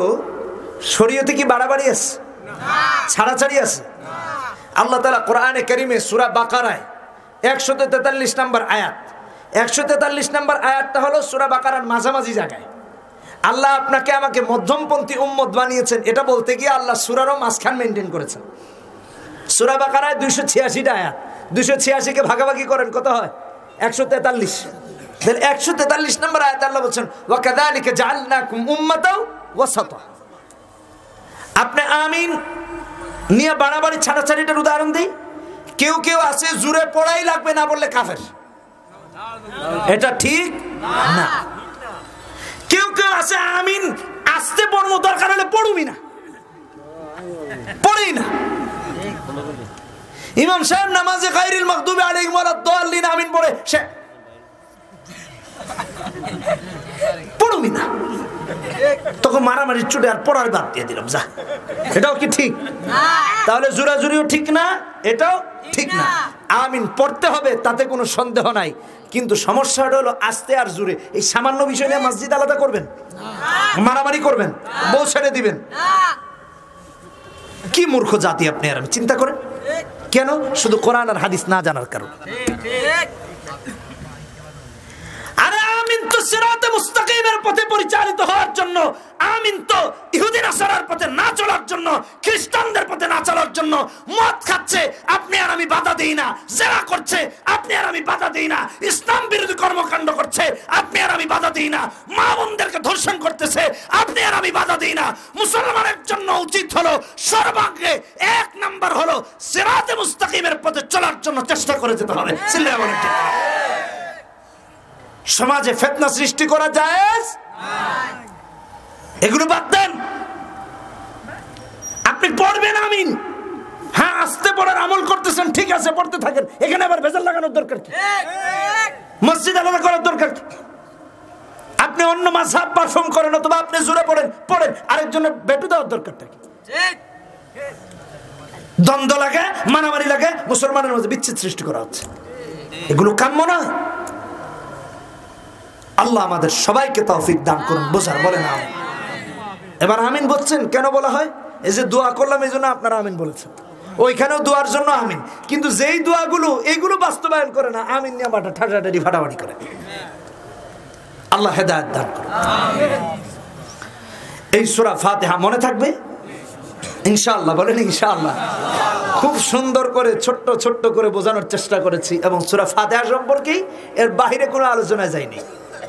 Speaker 1: শরীয়তে কি বাড়াবাড়ি আছে? ছাড়াছাড়ি আছে? আল্লাহ তাআলা কোরআনে কারীমে সূরা বাকারায় 143 নাম্বার আয়াত, 143 নাম্বার আয়াতটা হলো সূরা বাকারার মাঝামাঝি জায়গায়। আল্লাহ আপনাকে আমাকে মধ্যমপন্থী উম্মত বানিয়েছেন, এটা বলতে গিয়ে আল্লাহ সূরারও মাঝখান মেনটেন করেছেন। সূরা বাকারায় 286টা আয়াত, 286 কে ভাগাভাগি করেন কত হয়? 143। তাহলে 143 নম্বর আয়াতে আল্লাহ বলেন ওয়া কাযালিকা জাআলনাকুম উম্মাতাও ওয়াসাতা। আপনি আমিন নিয়ে বাড়াবাড়ি ছাড়াছাড়িটার উদাহরণ দেই। কেউ কেউ আছে জুরে পড়াই লাগবে, না বললে কাফের, এটা ঠিক না। কেউ কেউ আছে আমিন আস্তে পড়বো, দরকার হলে পড়ুমি না, পড়েই না। ইমাম সাহেব নামাজে গায়রিল মাগদুবি আলাইহিম ওয়ালাদ দাল্লিন আমিন পড়ে, সে পড়ুমি না, তখন মারামারি চুটে আর পড়ার বাদ দিয়ে দিলাম, যা। এটাও কি ঠিক? তাহলে জোরাজুরিও ঠিক না, এটাও ঠিক না। আমিন পড়তে হবে, তাতে কোনো সন্দেহ নাই, কিন্তু সমস্যাটা হলো আস্তে আর জোরে। এই সামান্য বিষয় নিয়ে মসজিদ আলাদা করবেন, মারামারি করবেন, বউ ছেড়ে দিবেন। কি মূর্খ জাতি আপনি, আর আমি চিন্তা করেন কেন? শুধু কোরআন আর হাদিস না জানার কারণে। আরে আমিন তো সিরাতে মুস্তাকিমের পথে পরিচালিত হওয়ার জন্য, আমিন তো ইহুদি নাসারার পথে না চলার জন্য, খ্রিস্টানদের পথে না চলার জন্য। মদ খাচ্ছে, আপনি আর আমি বাধা দেই না। জেনা করছে, আপনি আর আমি বাধা দেই না। ইসলাম বিরোধী কর্মকাণ্ড করছে, আপনি আর আমি বাধা দেই না। মা বোনদেরকে ধর্ষণ করতেছে, আপনি আর আমি বাধা দেই না। মুসলমানের জন্য উচিত হলো সর্বাগ্রে 1 নাম্বার হলো সিরাতে মুস্তাকিমের পথে চলার জন্য চেষ্টা করে যেতে হবে। সিল্লাল্লাহু আলাইহি ওয়া সাল্লাম। সমাজে ফিতনা সৃষ্টি করা জায়েজ? এগুলো বাদ দেন। আপনি পড়বেন আমিন, হ্যাঁ আস্তে পড়ার আমল করতেছেন, ঠিক আছে, পড়তে থাকেন। এখানে আবার ভেজাল লাগানোর দরকার কি? মসজিদ আলাদা করার দরকার কি? আপনি অন্য মাযহাব পারফর্ম করেন, অথবা আপনি জোরে পড়েন, আরেকজনের বেটু দেওয়ার দরকারটা কি? দ্বন্দ্ব লাগে, মারামারি লাগে, মুসলমানের মধ্যে বিচ্ছেদ সৃষ্টি করা হচ্ছে। এগুলো কাম্য নয়। আল্লাহ আমাদের সবাইকে তৌফিক দান করুন বোঝার, বলেন আমিন। এবার আমিন বলছেন কেন বলা হয়? এই যে দোয়া করলাম এই জন্য আপনারা আমিন বলেছেন, ওইখানেও দোয়ার জন্য আমিন। কিন্তু যেই দোয়াগুলো এইগুলো বাস্তবায়ন করে না, আমিন নিয়ে বাটা ঠাটাঠাটি ফাটাফাটি করে। আল্লাহ হেদায়েত দান করুন। এই সূরা ফাতিহা মনে থাকবে ইনশাআল্লাহ, বলেন ইনশাআল্লাহ। খুব সুন্দর করে ছোট্ট ছোট্ট করে বোঝানোর চেষ্টা করেছি, এবং সূরা ফাতিহা সম্পর্কে এর বাইরে কোনো আলোচনা যায়নি।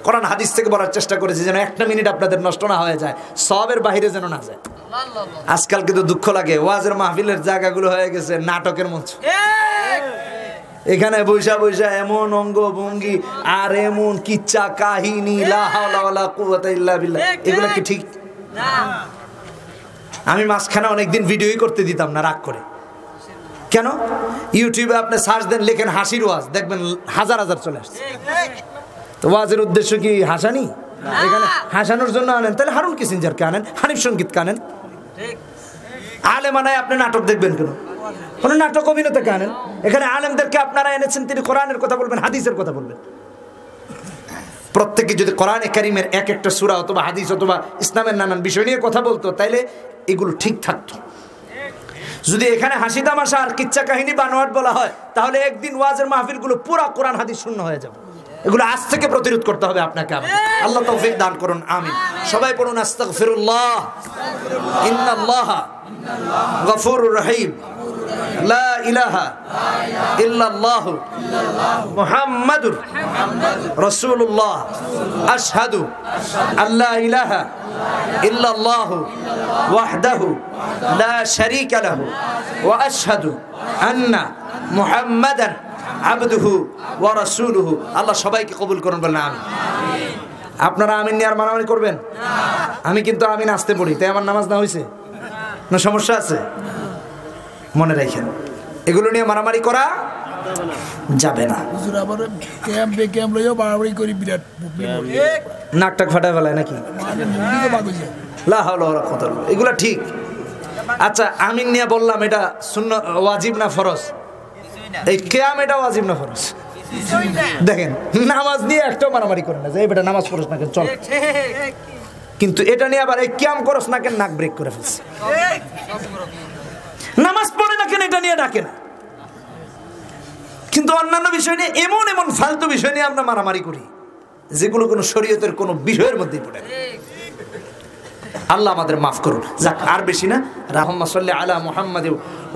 Speaker 1: কোরআন হাদিস থেকে বলার চেষ্টা করেছি যেন 1 মিনিট আপনাদের নষ্ট না হয়ে যায়, সবের বাইরে যেন না যায়। আজকাল কিন্তু দুঃখ লাগে, ওয়াজের মাহফিলের জায়গাগুলো হয়ে গেছে নাটকের মঞ্চ। এখানে বৈশা বৈশা এমন অঙ্গ ভঙ্গি আর এমন কিচ্ছা কাহিনী, লা হাওলা ওয়ালা কুওয়াতা ইল্লা বিল্লাহ, এগুলো কি ঠিক? আমি মাঝখানে অনেকদিন ভিডিওই করতে দিতাম না, রাগ করে। কেন? ইউটিউবে আপনি সার্চ দেন, লেখেন হাসির ওয়াজ, দেখবেন হাজার হাজার চলে আসছে। তো ওয়াজের উদ্দেশ্য কি হাসানি? এখানে হাসানোর জন্য আনেন, তাহলে হারুন কিসিঞ্জারকে আনেন, হানিফ সঙ্গীতকে আনেন। আলেম আনায় আপনি নাটক দেখবেন কেন? কোন নাটক অভিনেতাকে আনেন। এখানে আলেমদেরকে আপনারা এনেছেন, তিনি কোরআনের কথা বলবেন, হাদিসের কথা বলবেন। প্রত্যেকে যদি কোরআনে কারীমের এক একটা সূরা অথবা হাদিস অথবা ইসলামের নানান বিষয় নিয়ে কথা বলতো, তাইলে এগুলো ঠিক থাকতো। যদি এখানে হাসি তামাশা আর কিচ্ছা কাহিনী বানোয়াট বলা হয়, তাহলে একদিন ওয়াজের মাহফিলগুলো পুরো কোরআন হাদিস শূন্য হয়ে যাবে। এগুলো আজ থেকে প্রতিরোধ করতে হবে আপনাকে। আল্লাহ তৌফিক দান করুন, আমিন। সবাই পড়ুন আস্তাগফিরুল্লাহ, ইন্নাল্লাহা গফুরুর রহিম, লা ইলাহা ইল্লাল্লাহ মুহাম্মাদুর রাসূলুল্লাহ, আশহাদু আল্লা ইলাহা ইল্লাল্লাহ ওয়াহদাহু লা শারীকা লাহু ওয়া আশহাদু আন্না মুহাম্মাদান আবদুহু ওয়া রাসূলুহু। আল্লাহ সবাইকে কবুল করুন, বলেন আমিন। আপনারা আমিন নিয়ে আর মারামারি করবেন? আমি কিন্তু আমিন আসতে পড়ি, তাই আমার নামাজ না হয়েছে? না সমস্যা আছে? মনে রাখেন, এগুলো নিয়ে মারামারি করা যাবে না। নাকটাক ফাটায় ফেলায় নাকি? এগুলা ঠিক। আচ্ছা, আমিন নিয়ে বললাম, এটা সুন্নাত ওয়াজিব না ফরজ? এই কিয়াম এটা ওয়াজিব না ফরজ? দেখেন, নামাজ নিয়ে একটাও মারামারি করে না যে এই বেটা নামাজ পড়ছ না কেন, চল। কিন্তু এটা নিয়ে আবার এই কিয়াম করছ না কেন, নাক ব্রেক করে ফেলছে। নামাজ পড়ে না কেন, এটা নিয়ে ডাকে না। কিন্তু অন্যান্য বিষয় নিয়ে এমন এমন ফালতু বিষয় নিয়ে আমরা মারামারি করি, যেগুলো কোনো শরীয়তের কোনো বিষয়ের মধ্যেই পড়ে না। আল্লাহ আমাদের মাফ করুন। যাক, আর বেশি না। রাহম্মা সাল্লি আলা মুহাম্মাদ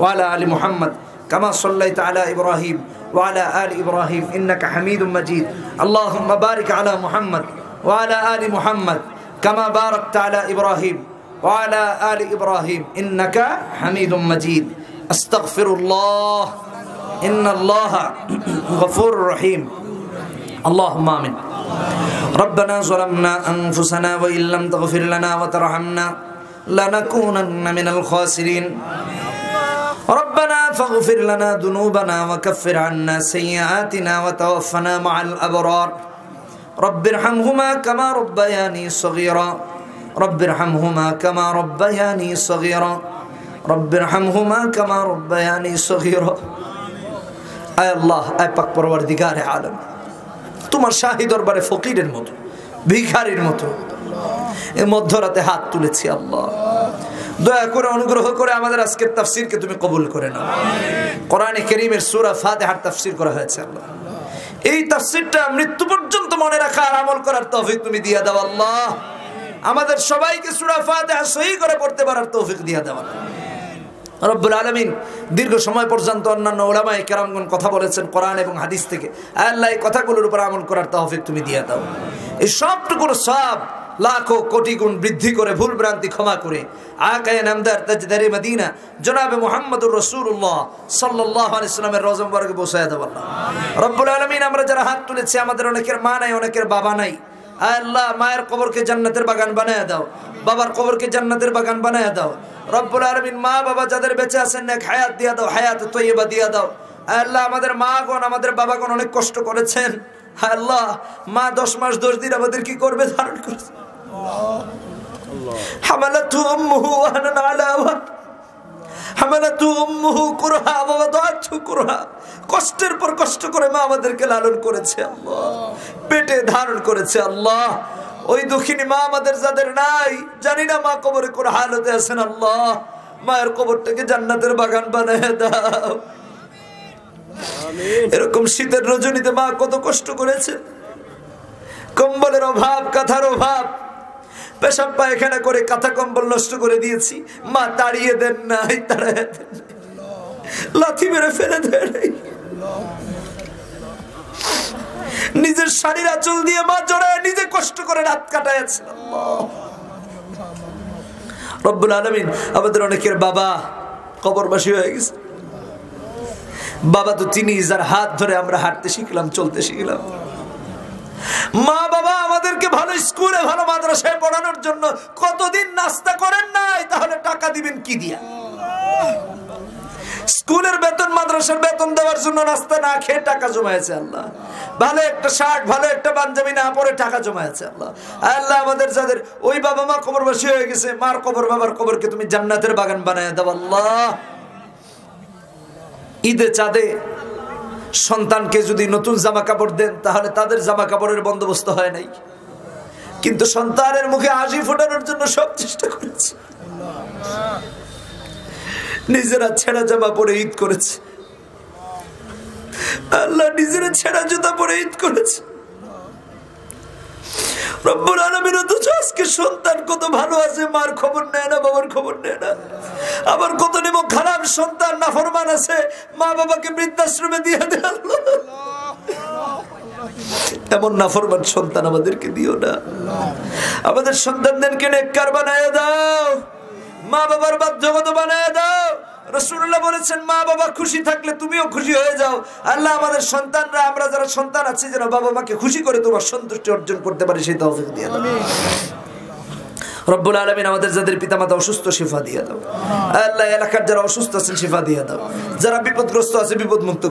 Speaker 1: ওয়া আলা আলি মুহাম্মাদ কামা সাল্লাইতা আলা ইব্রাহিম ওয়া আলা আলি ইব্রাহিম ইন্নাকা হামিদুম মাজিদ। আল্লাহুম্মা বারিক আলা মুহাম্মাদ ওয়া আলা আলি মুহাম্মাদ কামা বারাকতা আলা ইব্রাহিম ওয়া আলা আলি ইব্রাহিম ইন্নাকা হামিদুম মাজিদ। আস্তাগফিরুল্লাহ, ইন্নাল্লাহা গফুরুর রহিম। আল্লাহুম্মা আমিন। ربنا ظلمنا أنفسنا وإن لم تغفر لنا وترحمنا لنكونن من الخاسرين ربنا فاغفر لنا ذنوبنا وكفر عنا سيئاتنا وتوفنا مع الأبرار رب ارحمهما كما ربياني صغيرا رب ارحمهما كما ربياني صغيرا رب ارحمهما كما ربياني صغيرا أي الله أي পাক পরওয়ারদিগার আলম, তোমার শাহী দরবারে ফকিরের মতো, ভিখারির মতো এই মধ্যরাতে হাত তুলেছি। আল্লাহ দয়া করে অনুগ্রহ করে আমাদের আজকের তাফসীরকে তুমি কবুল করে নাও। কোরআনে কারীমের সূরা ফাতিহার তাফসীর করা হয়েছে। আল্লাহ এই তাফসীরটা মৃত্যু পর্যন্ত মনে রাখা আর আমল করার তৌফিক তুমি দিয়ে দাও। আল্লাহ আমাদের সবাইকে সূরা ফাতিহা সহি করে পড়তে পারার তৌফিক দিয়ে দাও। রব্বুল আলামিন দীর্ঘ সময় পর্যন্ত অন্যান্য উলামায়ে কেরামগণ কথা বলেছেন কোরআন এবং হাদিস থেকে। আল্লাহ এই কথাগুলোর উপর আমল করার তৌফিক তুমি দিয়ে দাও। এই সবটুকুর সব লাখো কোটি গুণ বৃদ্ধি করে, ভুল ভ্রান্তি ক্ষমা করে আকায়ে নামদার তাজদারে মদিনা জনাবে মুহাম্মদুর রাসূলুল্লাহ সাল্লাল্লাহু আলাইহি সাল্লামের রওজা মুবারকে পৌঁছায় দাও। আল্লাহ রব্বুল আলামিন আমরা যারা হাত তুলেছি, আমাদের অনেকের মা নাই, অনেকের বাবা নাই। আল্লাহ মায়ের কবরকে জান্নাতের বাগান বানায় দাও, বাবার কবরকে জান্নাতের বাগান বানায় দাও। রব্বুল আলামিন মা বাবা যাদের বেঁচে আছেন নেক হায়াত দিয়া দাও, হায়াত তয়্যিবা দিয়া দাও। আল্লাহ আমাদের মাগণ আমাদের বাবাগণ অনেক কষ্ট করেছেন। আল্লাহ মা 10 মাস 10 দিন আমাদের কি করবে ধারণ করেছে। হামালাতু উম্মুহু ওয়াহানান আলা ওয়াহন হামালাতু উম্মুহু কুরহা ওয়া ওয়াদাতহু কুরহা। কষ্টের পর কষ্ট করে মা আমাদেরকে লালন করেছে, আল্লাহ পেটে ধারণ করেছে। আল্লাহ ওই দুঃখিনী মা আমাদের যাদের নাই, জানি না মা কবরে কোন হালতে আছেন, আল্লাহ মায়ের কবরটাকে জান্নাতের বাগান বানায় দাও। এরকম শীতের রজনীতে মা কত কষ্ট করেছে, কম্বলের অভাব, কাঁথার অভাব, পেশাব পায়খানা করে কাঁথা কম্বল নষ্ট করে দিয়েছি, মা তাড়িয়ে দেন নাই, তাড়ায় দেন নাই, লাথি মেরে ফেলে দেন নাই। নিজের শাড়ির আঁচল দিয়ে মা জড়ায় নিজে কষ্ট করে রাত কাটাইছে। রব্বুল আলামিন আমাদের অনেকের বাবা কবরবাসী হয়ে গেছে। বাবা তো তিনি যার হাত ধরে আমরা হাঁটতে শিখলাম, চলতে শিখলাম। মা বাবা আমাদেরকে ভালো স্কুলে ভালো মাদ্রাসায় পড়ানোর জন্য কতদিন নাস্তা করেন নাই, তাহলে টাকা দিবেন কি দিয়া? স্কুলের বেতন মাদ্রাসার বেতন দেওয়ার জন্য নাস্তা না খেয়ে টাকা জমায়েছে। আল্লাহ ভালো একটা শার্ট, ভালো একটা পাঞ্জাবি না পরে টাকা জমা আছে। আল্লাহ আল্লাহ আমাদের যাদের ওই বাবা মা কবরবাসী হয়ে গেছে, মার কবর বাবার কবরকে তুমি জান্নাতের বাগান বানায় দাও আল্লাহ। ঈদে চাঁদে সন্তানকে যদি নতুন জামা কাপড় দেন তাহলে তাদের জামা কাপড়ের বন্দোবস্ত হয় নাই, কিন্তু সন্তানের মুখে হাসি ফোটানোর জন্য সব চেষ্টা করেছে। নিজেরা ছেঁড়া জামা পরে ঈদ করেছে, আল্লাহ নিজেরা ছেঁড়া জুতা পরে ঈদ করেছে। রব্বুল আলামিন অথচ আজকে সন্তান কত ভালো আছে, মার খবর নেয় না, বাবার খবর নেয় না। আবার কত নেব খারাপ সন্তান নাফরমান আছে, মা বাবাকে বৃদ্ধাশ্রমে দিয়ে দেয়। আল্লাহ এমন নাফরমান সন্তান আমাদেরকে দিও না। আমাদের সন্তানদেরকে নেককার বানায় দাও, মা বাবার বাধ্যগত বানায় দাও। রাসূলুল্লাহ বলেছেন মা বাবা খুশি থাকলে তুমিও খুশি হয়ে যাও। আল্লাহ আমাদের সন্তানরা, আমরা যারা সন্তান আছি, যেন বাবা মাকে খুশি করে তোমার সন্তুষ্টি অর্জন করতে পারি, সেই তৌফিক দিয়ে দাও। রব্বুল আলামিন আমাদের যাদের পিতামাতা অসুস্থ শিফা দিয়ে দাও। আল্লাহ এলাকার যারা অসুস্থ আছেন শিফা দিয়ে দাও, যারা বিপদগ্রস্ত আছে বিপদ মুক্ত